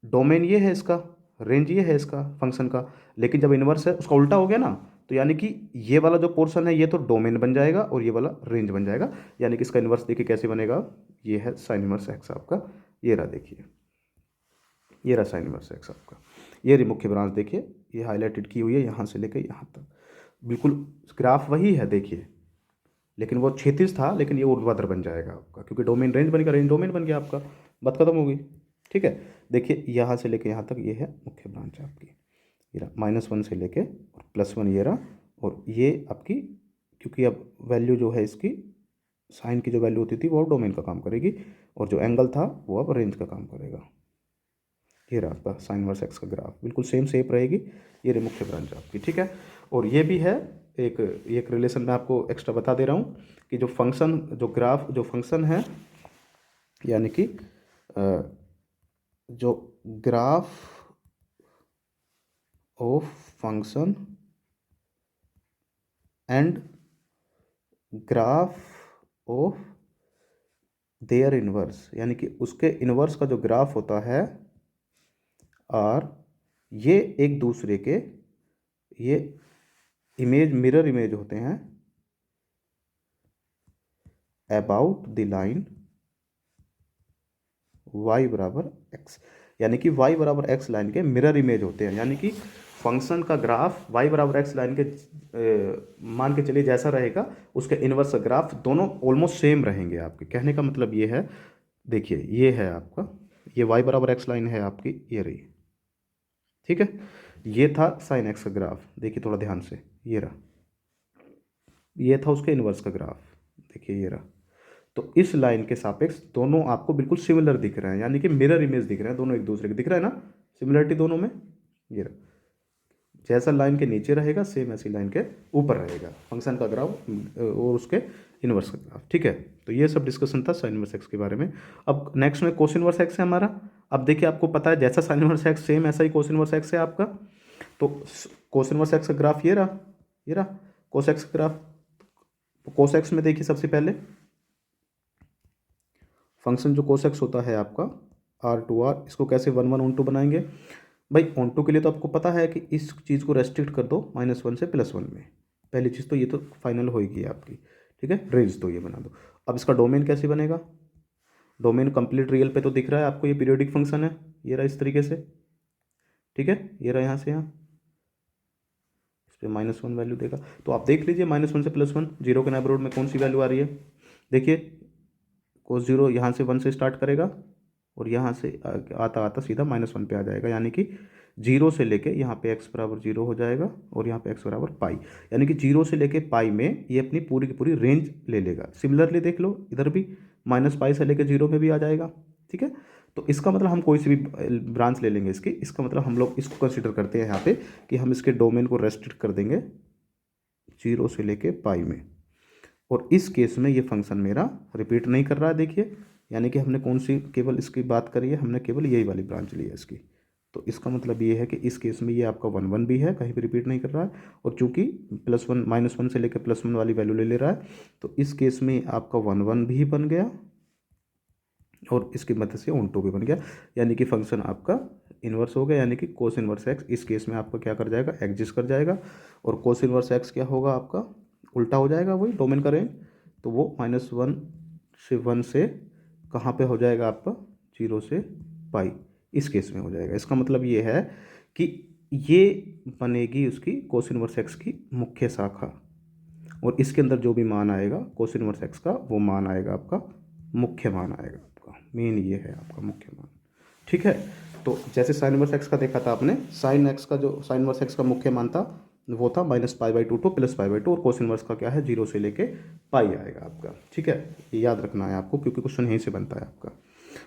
डोमेन ये है इसका, रेंज ये है इसका फंक्शन का, लेकिन जब इन्वर्स है उसका उल्टा हो गया ना, तो यानी कि ये वाला जो पोर्शन है ये तो डोमेन बन जाएगा और ये वाला रेंज बन जाएगा। यानी कि इसका इन्वर्स देखिए कैसे बनेगा, ये है साइन इन्वर्स एक्स आपका, ये रहा देखिए, ये रहा साइन इन्वर्स एक्स आपका। ये रही मुख्य ब्रांच देखिए, ये हाईलाइटेड की हुई है यहाँ से लेकर यहाँ तक, बिल्कुल ग्राफ वही है देखिए, लेकिन वो क्षैतिज था, लेकिन ये ऊर्ध्वाधर बन जाएगा आपका, क्योंकि डोमेन रेंज बन गया, रेंज डोमेन बन गया आपका, बात खत्म हो गई। ठीक है, देखिए यहाँ से लेके यहाँ तक ये है मुख्य ब्रांच आपकी, ये रहा -1 से लेके और +1 ये रहा, और ये आपकी, क्योंकि अब वैल्यू जो है इसकी साइन की जो वैल्यू होती थी वो अब डोमेन का काम करेगी, और जो एंगल था वो अब रेंज का काम करेगा। ये रहा आपका साइन वर्स एक्स का ग्राफ, बिल्कुल सेम शेप रहेगी। ये रही मुख्य ब्रांच आपकी। ठीक है, और ये भी है एक रिलेशन मैं आपको एक्स्ट्रा बता दे रहा हूँ कि जो फंक्शन, जो ग्राफ, जो फंक्शन है, यानी कि जो graph of function and graph of their inverse, यानी कि उसके इनवर्स का जो ग्राफ होता है, और ये एक दूसरे के, ये इमेज, मिरर इमेज होते हैं अबाउट द लाइन y बराबर x, यानी कि y बराबर x लाइन के मिरर इमेज होते हैं। यानी कि फंक्शन का ग्राफ y बराबर x लाइन के मान के चलिए जैसा रहेगा, उसके इनवर्स ग्राफ दोनों ऑलमोस्ट सेम रहेंगे आपके। कहने का मतलब ये है, देखिए ये है आपका, ये y बराबर x लाइन है आपकी, ये रही। ठीक है, ये था साइन एक्स का ग्राफ, देखिए थोड़ा ध्यान से, ये रहा, ये था उसके इनवर्स का ग्राफ, देखिए ये रहा। तो इस लाइन के सापेक्ष दोनों आपको बिल्कुल सिमिलर दिख रहे हैं, यानी कि मिरर इमेज दिख रहे हैं, दोनों एक दूसरे के दिख रहा है ना, सिमिलरिटी दोनों में। ये रहा, जैसा लाइन के नीचे रहेगा सेम ऐसी लाइन के ऊपर रहेगा फंक्शन का ग्राफ और उसके इनवर्स का ग्राफ। ठीक है, तो ये सब डिस्कशन था साइन इनवर्स एक्स के बारे में। अब नेक्स्ट में कोस इनवर्स एक्स है हमारा। अब देखिए आपको पता है जैसा साइन इनवर्स एक्स सेम ऐसा ही कोस इनवर्स एक्स है आपका। तो कोस इनवर्स एक्स का ग्राफ ये रहा, ये रहा कोस एक्स का ग्राफ। कोस एक्स में देखिए सबसे पहले फंक्शन जो कोस एक्स होता है आपका R/R, इसको कैसे 1/1 बनाएंगे भाई। ऑन टू के लिए तो आपको पता है कि इस चीज़ को रेस्ट्रिक्ट कर दो -1 से +1 में, पहली चीज़ तो ये तो फाइनल होगी आपकी। ठीक है, रेंज तो ये बना दो। अब इसका डोमेन कैसे बनेगा, डोमेन कंप्लीट रियल पे तो दिख रहा है आपको, ये पीरियोडिक फंक्शन है, ये रहा इस तरीके से। ठीक है, ये रहा यहाँ से यहाँ, इस पर -1 वैल्यू देगा। तो आप देख लीजिए -1 से +1, जीरो के नेबरहुड में कौन सी वैल्यू आ रही है। देखिए कोस जीरो यहाँ से 1 से स्टार्ट करेगा और यहाँ से आता आता सीधा -1 पे आ जाएगा, यानी कि जीरो से लेके यहाँ पे x बराबर 0 हो जाएगा और यहाँ पे x बराबर पाई, यानी कि जीरो से लेके पाई में ये अपनी पूरी की पूरी रेंज ले लेगा। सिमिलरली देख लो इधर भी -पाई से लेके 0 में भी आ जाएगा। ठीक है, तो इसका मतलब हम कोई सी भी ब्रांच ले लेंगे इसकी, इसका मतलब हम लोग इसको कंसिडर करते हैं यहाँ पे कि हम इसके डोमेन को रेस्ट्रिक्ट कर देंगे 0 से लेके पाई में, और इस केस में ये फंक्शन मेरा रिपीट नहीं कर रहा है। देखिए, यानी कि हमने कौन सी केवल इसकी बात करी है, हमने केवल यही वाली ब्रांच ली है इसकी। तो इसका मतलब ये है कि इस केस में ये आपका 1/1 भी है, कहीं भी रिपीट नहीं कर रहा है, और चूंकि +1 -1 से लेकर +1 वाली वैल्यू ले ले रहा है, तो इस केस में आपका 1/1 भी बन गया और इसकी मदद से ऑन टू भी बन गया, यानी कि फंक्शन आपका इन्वर्स हो गया। यानी कि कोस इन्वर्स एक्स इस केस में आपका क्या कर जाएगा, एग्जिस्ट कर जाएगा, और कोस इन्वर्स एक्स क्या होगा आपका, उल्टा हो जाएगा, वही डोमेन का रेंज। तो वो -1 से 1 से कहाँ पे हो जाएगा आपका, 0 से पाई, इस केस में हो जाएगा। इसका मतलब ये है कि ये बनेगी उसकी कोस इनवर्स एक्स की मुख्य शाखा, और इसके अंदर जो भी मान आएगा कोस इनवर्स एक्स का, वो मान आएगा आपका मुख्य मान आएगा आपका, मेन ये है आपका मुख्य मान। ठीक है, तो जैसे साइन इनवर्स एक्स का देखा था आपने, साइन एक्स का जो साइन इनवर्स एक्स का मुख्य मान था वो था -π/2 टू +π/2, और कोस इनवर्स का क्या है, 0 से लेके पाई आएगा आपका। ठीक है, ये याद रखना है आपको, क्योंकि क्वेश्चन यहीं से बनता है आपका।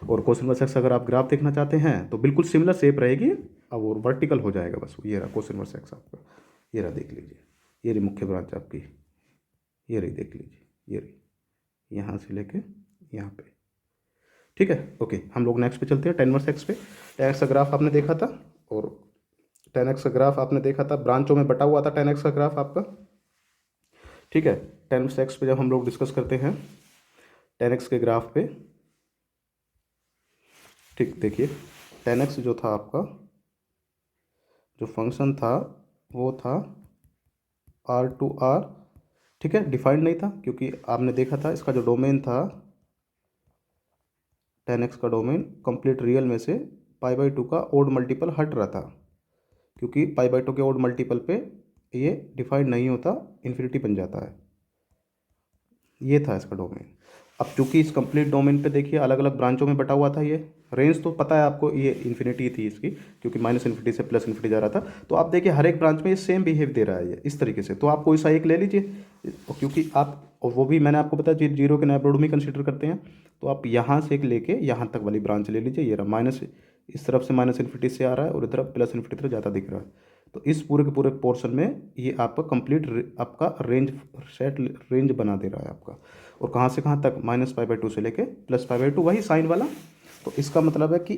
और कोस इनवर्स एक्स अगर आप ग्राफ देखना चाहते हैं तो बिल्कुल सिमिलर शेप रहेगी, अब और वर्टिकल हो जाएगा बस। ये रहा कोस इनवर्स एक्स आपका, ये रहा देख लीजिए, ये रही मुख्य ब्रांच आपकी, ये रही देख लीजिए, ये रही यहाँ से लेके यहाँ पे। ठीक है, ओके, हम लोग नेक्स्ट पे चलते हैं, tan इनवर्स एक्स पे। tan एक्स का ग्राफ आपने देखा था, और tan एक्स का ग्राफ आपने देखा था, ब्रांचों में बटा हुआ था tan एक्स का ग्राफ आपका। ठीक है, tan इनवर्स एक्स पे जब हम लोग डिस्कस करते हैं tan एक्स के ग्राफ पे, ठीक देखिए tan एक्स जो था आपका जो फंक्शन था वो था R2R, ठीक है, डिफाइंड नहीं था क्योंकि आपने देखा था इसका जो डोमेन था 10x का डोमेन कंप्लीट रियल में से π/2 का ओड मल्टीपल हट रहा था, क्योंकि π/2 के ओड मल्टीपल पे ये डिफाइंड नहीं होता, इन्फिनिटी बन जाता है। ये था इसका डोमेन। अब चूंकि इस कंप्लीट डोमेन पे देखिए अलग अलग ब्रांचों में बटा हुआ था, ये रेंज तो पता है आपको, ये इन्फिनिटी थी इसकी, क्योंकि माइनस इन्फिनिटी से प्लस इन्फिनिटी जा रहा था। तो आप देखिए हर एक ब्रांच में ये सेम बिहेव दे रहा है ये इस तरीके से, तो आप कोई सा एक ले लीजिए, क्योंकि आप, और वो भी मैंने आपको बताया जीरो के नेबरहुड में कंसिडर करते हैं। तो आप यहाँ से एक लेके यहाँ तक वाली ब्रांच ले लीजिए, ये रहा माइनस, इस तरफ से माइनस इन्फिनिटी से आ रहा है और इधर प्लस इन्फिनिटी तरफ ज़्यादा दिख रहा है। तो इस पूरे के पूरे पोर्शन में ये आपका कंप्लीट आपका रेंज बना दे रहा है आपका, और कहाँ से कहाँ तक, -π/2 से लेके +π/2, वही साइन वाला। तो इसका मतलब है कि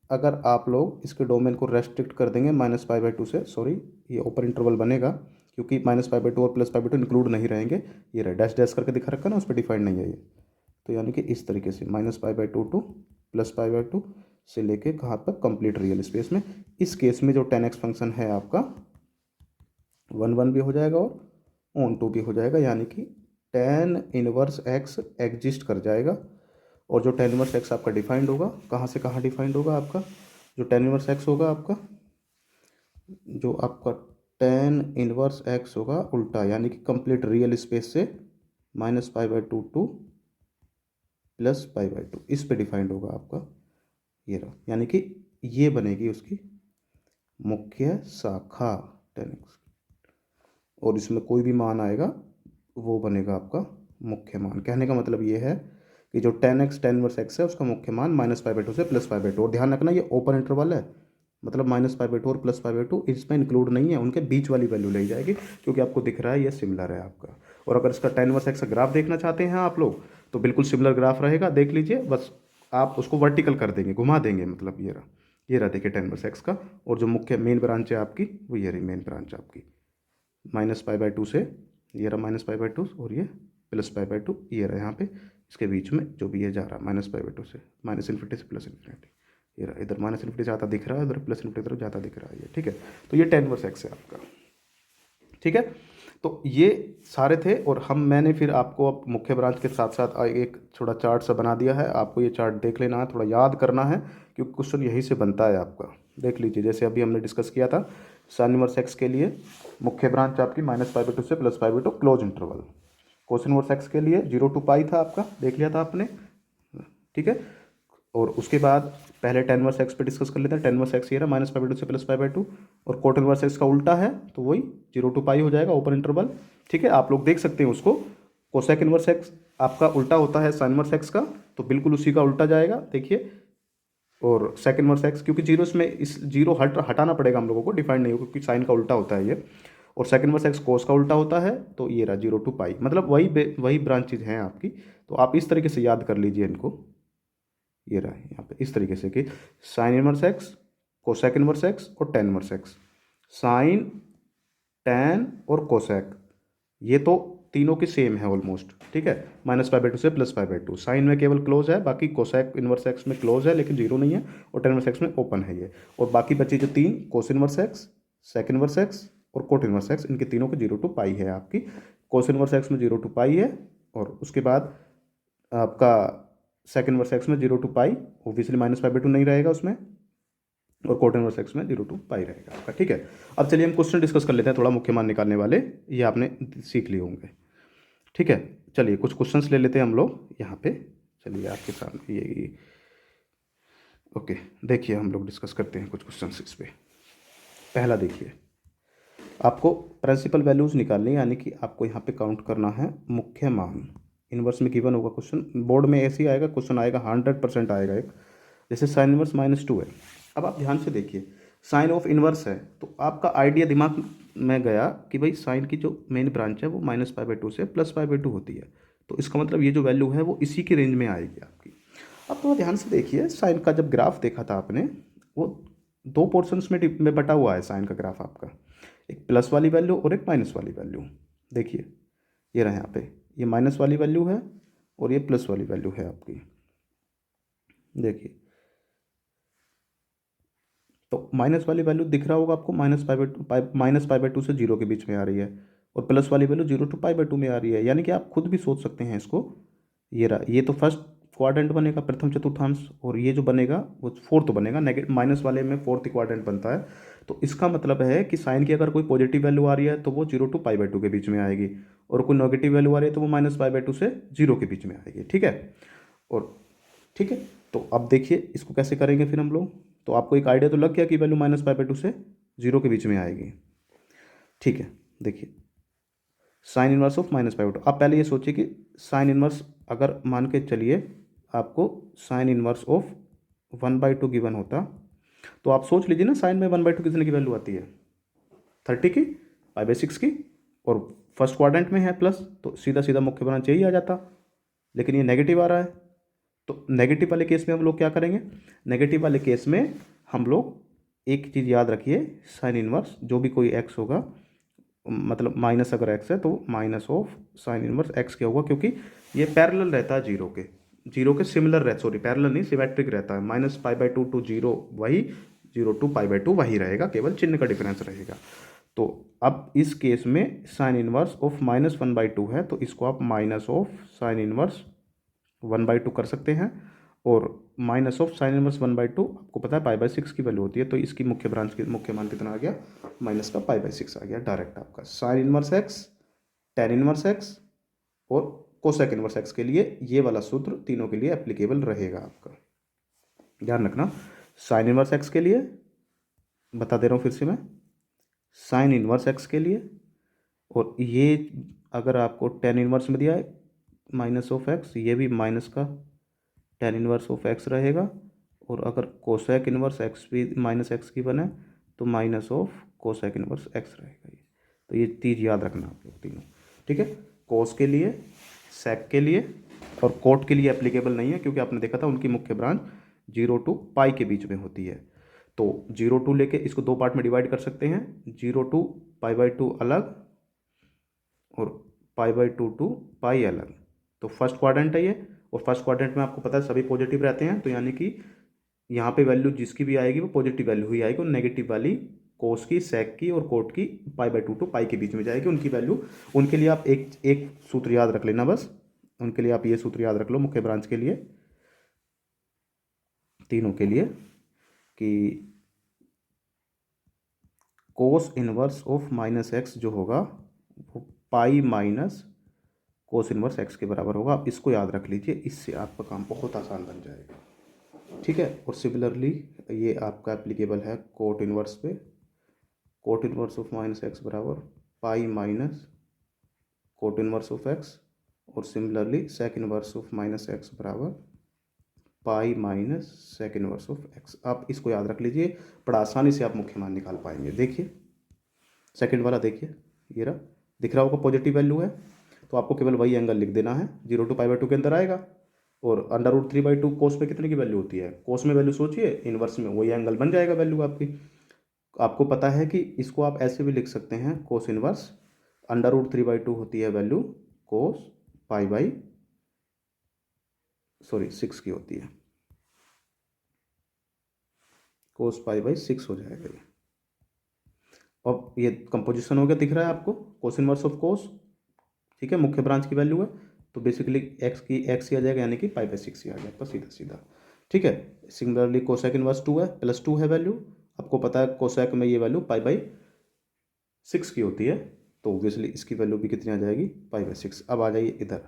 अगर आप लोग इसके डोमेन को रेस्ट्रिक्ट कर देंगे -π/2 से, सॉरी ये ओपन इंटरवल बनेगा क्योंकि -π/2 और +π/2 इंक्लूड नहीं रहेंगे, ये रहे डैश डैश करके दिखा रखा है ना, उस पर डिफाइंड नहीं है ये। तो यानी कि इस तरीके से -π/2 टू +π/2 से लेके कहाँ तक, कंप्लीट रियल स्पेस में। इस केस में जो 10x फंक्शन है आपका 1 भी हो जाएगा और ऑन टू भी हो जाएगा, यानी कि tan इनवर्स x एग्जिस्ट कर जाएगा। और जो tan इनवर्स x आपका डिफाइंड होगा, कहाँ से कहाँ डिफाइंड होगा आपका, जो tan इनवर्स x होगा आपका, जो आपका tan इनवर्स x होगा उल्टा, यानी कि कंप्लीट रियल स्पेस से -π/2 टू +π/2 इस पे डिफाइंड होगा आपका, ये रहा, यानी कि ये बनेगी उसकी मुख्य शाखा 10x, और इसमें कोई भी मान आएगा वो बनेगा आपका मुख्य मान। कहने का मतलब ये है कि जो 10x tan इनवर्स x है उसका मुख्य मान -π/2 से +π/2, और ध्यान रखना ये ओपन इंटरवल है, मतलब -π/2 और +π/2 इसमें इंक्लूड नहीं है, उनके बीच वाली वैल्यू ली जाएगी, क्योंकि आपको दिख रहा है ये सिमिलर है आपका। और अगर इसका tan इनवर्स x का ग्राफ देखना चाहते हैं आप लोग, तो बिल्कुल सिमिलर ग्राफ रहेगा, देख लीजिए, बस आप उसको वर्टिकल कर देंगे, घुमा देंगे, मतलब ये रहा देखिए tan इनवर्स x का, और जो मुख्य मेन ब्रांच है आपकी वो ये रही मेन ब्रांच आपकी, -π/2 से, ये रहा -π/2 और ये +π/2, ये रहा यहाँ पे इसके बीच में जो भी ये जा रहा है -π/2 से माइनस इन्फिनिटी से प्लस इन्फिनिटी, ये रहा इधर माइनस इन्फिनिटी ज़्यादा दिख रहा है, इधर प्लस इन्फिनिटी तरफ ज़्यादा दिख रहा है ये, ठीक है। तो ये tan इनवर्स x है आपका, ठीक है। तो ये सारे थे, और मैंने फिर आपको अब मुख्य ब्रांच के साथ साथ एक थोड़ा चार्ट सा बना दिया है, आपको ये चार्ट देख लेना है, थोड़ा याद करना है, क्योंकि क्वेश्चन यहीं से बनता है आपका। देख लीजिए, जैसे अभी हमने डिस्कस किया था sin इनवर्स x के लिए मुख्य ब्रांच आपकी -π/2 से +π/2 close interval, cos inverse x के लिए 0 to π था आपका, देख लिया था आपने, ठीक है। और उसके बाद पहले tan इनवर्स x पे डिस्कस कर लेते हैं। tan इनवर्स x ये रहा -π/2 से +π/2, और कोट इनवर्स x का उल्टा है तो वही 0 to π हो जाएगा ओपन इंटरवल, ठीक है। आप लोग देख सकते हैं उसको, कोसेक इनवर्स x आपका उल्टा होता है साइन इनवर्स x का, तो बिल्कुल उसी का उल्टा जाएगा, देखिए। और सेक इनवर्स x, क्योंकि जीरो में इस जीरो हटाना पड़ेगा हम लोगों को, डिफाइंड नहीं होगा क्योंकि साइन का उल्टा होता है ये, और सेक इनवर्स x कोस का उल्टा होता है, तो ये रहा 0 to π, मतलब वही ब्रांचेज हैं आपकी। तो आप इस तरीके से याद कर लीजिए इनको, ये रहा यहाँ पे इस तरीके से कि sine inverse x, cosec inverse x और tan inverse x, sine, tan और कोसेक, ये तो तीनों की सेम है ऑलमोस्ट, ठीक है, -π/2 से +π/2। साइन में केवल क्लोज है, बाकी कोसेक इनवर्स x में क्लोज है लेकिन जीरो नहीं है, और tan इनवर्स x में ओपन है ये। और बाकी बची जो तीन, cos inverse x, sec inverse x और कोट इनवर्स x, इनके तीनों को 0 to π है आपकी। कोस इनवर्स x में 0 to π है, और उसके बाद आपका सेक इनवर्स x में 0 to π, ऑब्वियसली -π/2 नहीं रहेगा उसमें, और कोट इनवर्स x में 0 to π रहेगा आपका, ठीक है। अब चलिए हम क्वेश्चन डिस्कस कर लेते हैं, थोड़ा मुख्य मान निकालने वाले ये आपने सीख लिए होंगे, ठीक है। चलिए कुछ क्वेश्चंस ले लेते हैं हम लोग यहाँ पे, चलिए आपके सामने ये ओके, देखिए हम लोग डिस्कस करते हैं कुछ क्वेश्चंस इस पे। पहला देखिए, आपको प्रिंसिपल वैल्यूज़ निकालनी है, यानी कि आपको यहाँ पे काउंट करना है मुख्य मान। इनवर्स में गिवन होगा क्वेश्चन, बोर्ड में ऐसे ही आएगा क्वेश्चन, आएगा 100% आएगा एक, जैसे साइन इनवर्स -2 है। अब आप ध्यान से देखिए, साइन ऑफ इनवर्स है, तो आपका आइडिया दिमाग में गया कि भाई साइन की जो मेन ब्रांच है वो -π/2 से +π/2 होती है, तो इसका मतलब ये जो वैल्यू है वो इसी की रेंज में आएगी आपकी। अब तो ध्यान से देखिए, साइन का जब ग्राफ देखा था आपने, वो दो पोर्शंस में बटा हुआ है साइन का ग्राफ आपका, एक प्लस वाली वैल्यू और एक माइनस वाली वैल्यू। देखिए ये रहा यहाँ पे, ये माइनस वाली वैल्यू है और ये प्लस वाली वैल्यू है आपकी, देखिए। तो माइनस वाली वैल्यू दिख रहा होगा आपको, -π/2 से 0 के बीच में आ रही है, और प्लस वाली वैल्यू 0 to π/2 में आ रही है। यानी कि आप खुद भी सोच सकते हैं इसको, ये रहा, ये तो फर्स्ट क्वाड्रेंट बनेगा, प्रथम चतुर्थांश, और ये जो बनेगा वो फोर्थ बनेगा, नेगेटिव माइनस वाले में फोर्थ क्वाड्रेंट बनता है। तो इसका मतलब है कि साइन की अगर कोई पॉजिटिव वैल्यू आ रही है तो वो 0 to π/2 के बीच में आएगी, और कोई नेगेटिव वैल्यू आ रही है तो वो -π/2 से 0 के बीच में आएगी। ठीक है, और ठीक है, तो अब देखिए इसको कैसे करेंगे फिर हम लोग। तो आपको एक आइडिया तो लग गया कि वैल्यू -π/2 से 0 के बीच में आएगी। ठीक है, देखिए साइन इनवर्स ऑफ -π/2। आप पहले ये सोचिए कि साइन इनवर्स, अगर मान के चलिए आपको साइन इनवर्स ऑफ 1/2 गिवन होता, तो आप सोच लीजिए ना, साइन में 1/2 कितने की वैल्यू आती है, 30 की, π/6 की, और फर्स्ट क्वाड्रेंट में है प्लस, तो सीधा सीधा मुख्य बनाना चाहिए आ जाता, लेकिन ये नेगेटिव आ रहा है। तो नेगेटिव वाले केस में हम लोग क्या करेंगे, नेगेटिव वाले केस में हम लोग एक चीज़ याद रखिए, साइन इनवर्स जो भी कोई एक्स होगा, मतलब माइनस अगर एक्स है तो minus of sine inverse x क्या होगा, क्योंकि ये पैरेलल रहता है जीरो के सिमिलर रहता, सॉरी पैरेलल नहीं, सिमेट्रिक रहता है। -π/2 to 0 वही, 0 to π/2 वही रहेगा, केवल चिन्ह का डिफरेंस रहेगा। तो अब इस केस में साइन इनवर्स ऑफ -1/2 है, तो इसको आप माइनस ऑफ साइन इनवर्स 1/2 कर सकते हैं, और माइनस ऑफ साइन इनवर्स 1/2 आपको पता है π/6 की वैल्यू होती है, तो इसकी मुख्य ब्रांच की मुख्य मान कितना आ गया, माइनस का π/6 आ गया डायरेक्ट आपका। Sine inverse x, tan inverse x और कोसेक इनवर्स एक्स के लिए ये वाला सूत्र तीनों के लिए एप्लीकेबल रहेगा आपका, ध्यान रखना। साइन इनवर्स एक्स के लिए बता दे रहा हूँ फिर से मैं, साइन इनवर्स एक्स के लिए, और ये अगर आपको टेन इनवर्स में दिया है माइनस ऑफ एक्स, ये भी माइनस का टेन इनवर्स ऑफ एक्स रहेगा, और अगर कोसेक इनवर्स एक्स भी माइनस एक्स की बने तो minus of cosec inverse x रहेगा ये। तो ये चीज़ याद रखना आप लोग तीनों, ठीक है। कोस के लिए, सेक के लिए और कोट के लिए एप्लीकेबल नहीं है, क्योंकि आपने देखा था उनकी मुख्य ब्रांच 0 to π के बीच में होती है। तो 0 to लेके इसको दो पार्ट में डिवाइड कर सकते हैं, 0 to π/2 अलग और π/2 to π अलग। तो फर्स्ट क्वाड्रेंट है ये, और फर्स्ट क्वाड्रेंट में आपको पता है सभी पॉजिटिव रहते हैं, तो यानी कि यहाँ पे वैल्यू जिसकी भी आएगी वो पॉजिटिव वैल्यू ही आएगी, और नेगेटिव वाली कोस की, सेक की और कोट की π/2 to π के बीच में जाएगी उनकी वैल्यू। उनके लिए आप एक सूत्र याद रख लेना बस, उनके लिए आप ये सूत्र याद रख लो मुख्य ब्रांच के लिए, तीनों के लिए, कि कोस इनवर्स ऑफ -x जो होगा वो pi minus cos inverse x के बराबर होगा। आप इसको याद रख लीजिए, इससे आपका काम बहुत आसान बन जाएगा, ठीक है। और सिमिलरली ये आपका एप्लीकेबल है कोट इनवर्स पे, कोट इनवर्स ऑफ -x बराबर pi minus cot inverse of x, और similarly sec inverse of -x बराबर pi minus sec inverse of x। आप इसको याद रख लीजिए, बड़ा आसानी से आप मुख्य मान निकाल पाएंगे। देखिए सेकंड वाला, देखिए ये रहा, दिख रहा होगा पॉजिटिव वैल्यू है, तो आपको केवल वही एंगल लिख देना है, 0 to π/2 के अंदर आएगा, और √3/2 कोस पे कितने की वैल्यू होती है, कोस में वैल्यू सोचिए, इनवर्स में वही एंगल बन जाएगा वैल्यू आपकी। आपको पता है कि इसको आप ऐसे भी लिख सकते हैं, कोस इनवर्स √3/2 होती है वैल्यू कोस π/6 की होती है, कोस π/6 हो जाएगा ये। अब ये कंपोजिशन हो गया, दिख रहा है आपको, कोस इनवर्स ऑफ कोस, ठीक है, मुख्य ब्रांच की वैल्यू है, तो बेसिकली एक्स ही आ जाएगा, यानी कि π/6 ही आ गया आपका सीधा सीधा, ठीक है। सिमिलरली कोसेक इनवर्स 2 है, +2 है वैल्यू, आपको पता है कोसेक में ये वैल्यू π/6 की होती है, तो ऑब्वियसली इसकी वैल्यू भी कितनी आ जाएगी, π/6। अब आ जाइए इधर,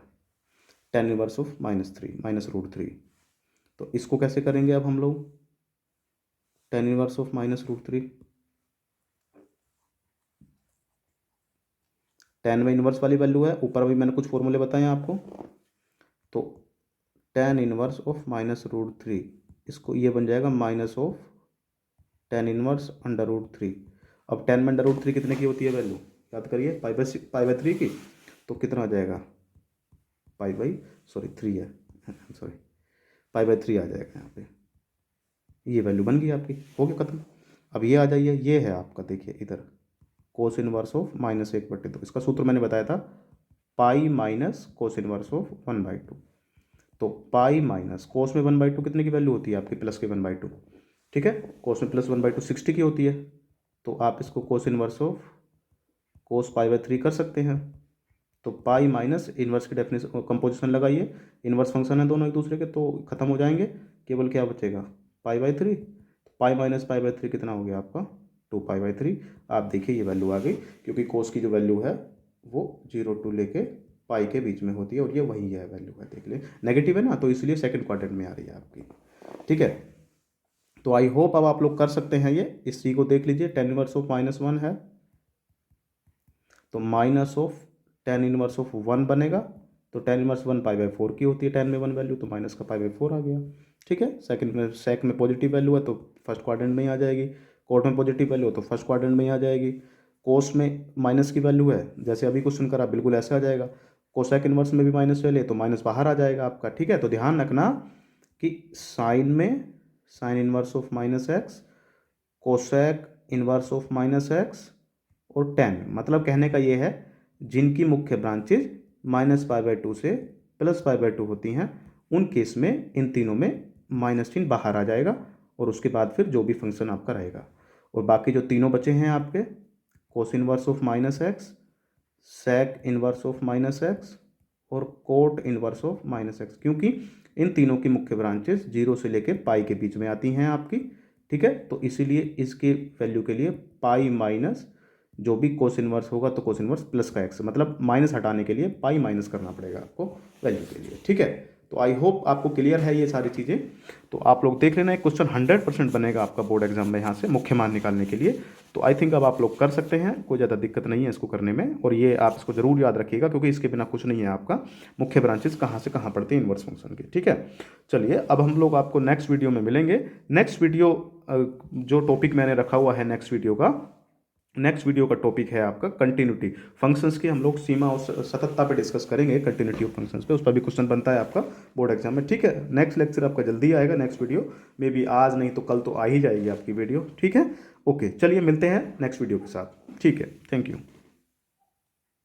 टेन इनवर्स ऑफ -3, तो इसको कैसे करेंगे अब हम लोग, टेन इनवर्स ऑफ -√3, टेन में इनवर्स वाली वैल्यू है, ऊपर अभी मैंने कुछ फॉर्मूले बताए हैं आपको, तो टेन इनवर्स ऑफ -√3, इसको ये बन जाएगा माइनस ऑफ टेन इनवर्स √3। अब टेन में √3 कितने की होती है वैल्यू, याद करिए, π/3 की, तो कितना आ जाएगा, थ्री है, सॉरी π/3 आ जाएगा यहाँ पे, ये वैल्यू बन गई आपकी, हो गया खत्म। अब ये आ जाइए, ये है आपका, देखिए इधर कोस इनवर्स ऑफ -1/2, इसका सूत्र मैंने बताया था, pi minus cos inverse of 1/2। तो पाई माइनस कोस में 1/2 कितने की वैल्यू होती है आपकी, प्लस के 1/2, ठीक है। कोस में +1/2 60 की होती है, तो आप इसको कोस इनवर्स ऑफ कोस π/3 कर सकते हैं। तो पाई माइनस इन्वर्स की डेफिनेशन कंपोजिशन लगाइए, इन्वर्स फंक्शन है दोनों एक दूसरे के, तो खत्म हो जाएंगे, केवल क्या बचेगा π/3। पाई माइनस π/3 कितना हो गया आपका 2π/3। आप देखिए ये वैल्यू आ गई, क्योंकि कोस की जो वैल्यू है वो 0 to लेके पाई के बीच में होती है, और ये वही है वैल्यू है, देख ले नेगेटिव है ना, तो इसलिए सेकंड क्वाड्रेंट में आ रही है आपकी। ठीक है, तो आई होप अब आप लोग कर सकते हैं ये। इस सी को देख लीजिए, tan इनवर्स ऑफ -1 है, तो minus of tan inverse of 1 बनेगा, तो tan इनवर्स 1 π/4 की होती है, tan में 1 वैल्यू, तो माइनस का π/4 आ गया। ठीक है, सेक में पॉजिटिव वैल्यू है तो फर्स्ट क्वाड्रेंट में ही आ जाएगी, कोट में पॉजिटिव वैल्यू है तो फर्स्ट क्वाड्रेंट में ही आ जाएगी, कोस में माइनस की वैल्यू है, जैसे अभी क्वेश्चन करा बिल्कुल ऐसे आ जाएगा, कोसेक इनवर्स में भी माइनस वैल्यू है तो माइनस बाहर आ जाएगा आपका। ठीक है, तो ध्यान रखना कि साइन में sine inverse of -x, cosec inverse of -x और tan, मतलब कहने का ये है जिनकी मुख्य ब्रांचेज -π/2 से +π/2 होती हैं, उन केस में इन तीनों में माइनस चिन्ह बाहर आ जाएगा, और उसके बाद फिर जो भी फंक्शन आपका रहेगा। और बाकी जो तीनों बचे हैं आपके, cos inverse of -x, sec inverse of -x और कोट इनवर्स ऑफ -x, क्योंकि इन तीनों की मुख्य ब्रांचेस 0 से लेकर पाई के बीच में आती हैं आपकी। ठीक है, तो इसीलिए इसके वैल्यू के लिए पाई माइनस जो भी कोस इनवर्स होगा तो कोस इनवर्स प्लस का x, मतलब माइनस हटाने के लिए पाई माइनस करना पड़ेगा आपको वैल्यू के लिए। ठीक है, तो आई होप आपको क्लियर है ये सारी चीज़ें। तो आप लोग देख लेना, एक क्वेश्चन 100% बनेगा आपका बोर्ड एग्जाम में यहाँ से मुख्य मान निकालने के लिए। तो आई थिंक अब आप लोग कर सकते हैं, कोई ज़्यादा दिक्कत नहीं है इसको करने में, और ये आप इसको जरूर याद रखिएगा, क्योंकि इसके बिना कुछ नहीं है आपका, मुख्य ब्रांचेस कहाँ से कहाँ पड़ती हैं इनवर्स फंक्शन की। ठीक है, चलिए अब हम लोग आपको नेक्स्ट वीडियो में मिलेंगे। नेक्स्ट वीडियो जो टॉपिक मैंने रखा हुआ है नेक्स्ट वीडियो का टॉपिक है आपका कंटिन्यूटी फंक्शंस की। हम लोग सीमा और सततता पे डिस्कस करेंगे, कंटिन्यूटी ऑफ फंक्शंस पे, उस पर भी क्वेश्चन बनता है आपका बोर्ड एग्जाम में। ठीक है, नेक्स्ट लेक्चर आपका जल्दी आएगा, नेक्स्ट वीडियो मे बी आज नहीं तो कल तो आ ही जाएगी आपकी वीडियो। ठीक है, ओके, चलिए मिलते हैं नेक्स्ट वीडियो के साथ। ठीक है, थैंक यू।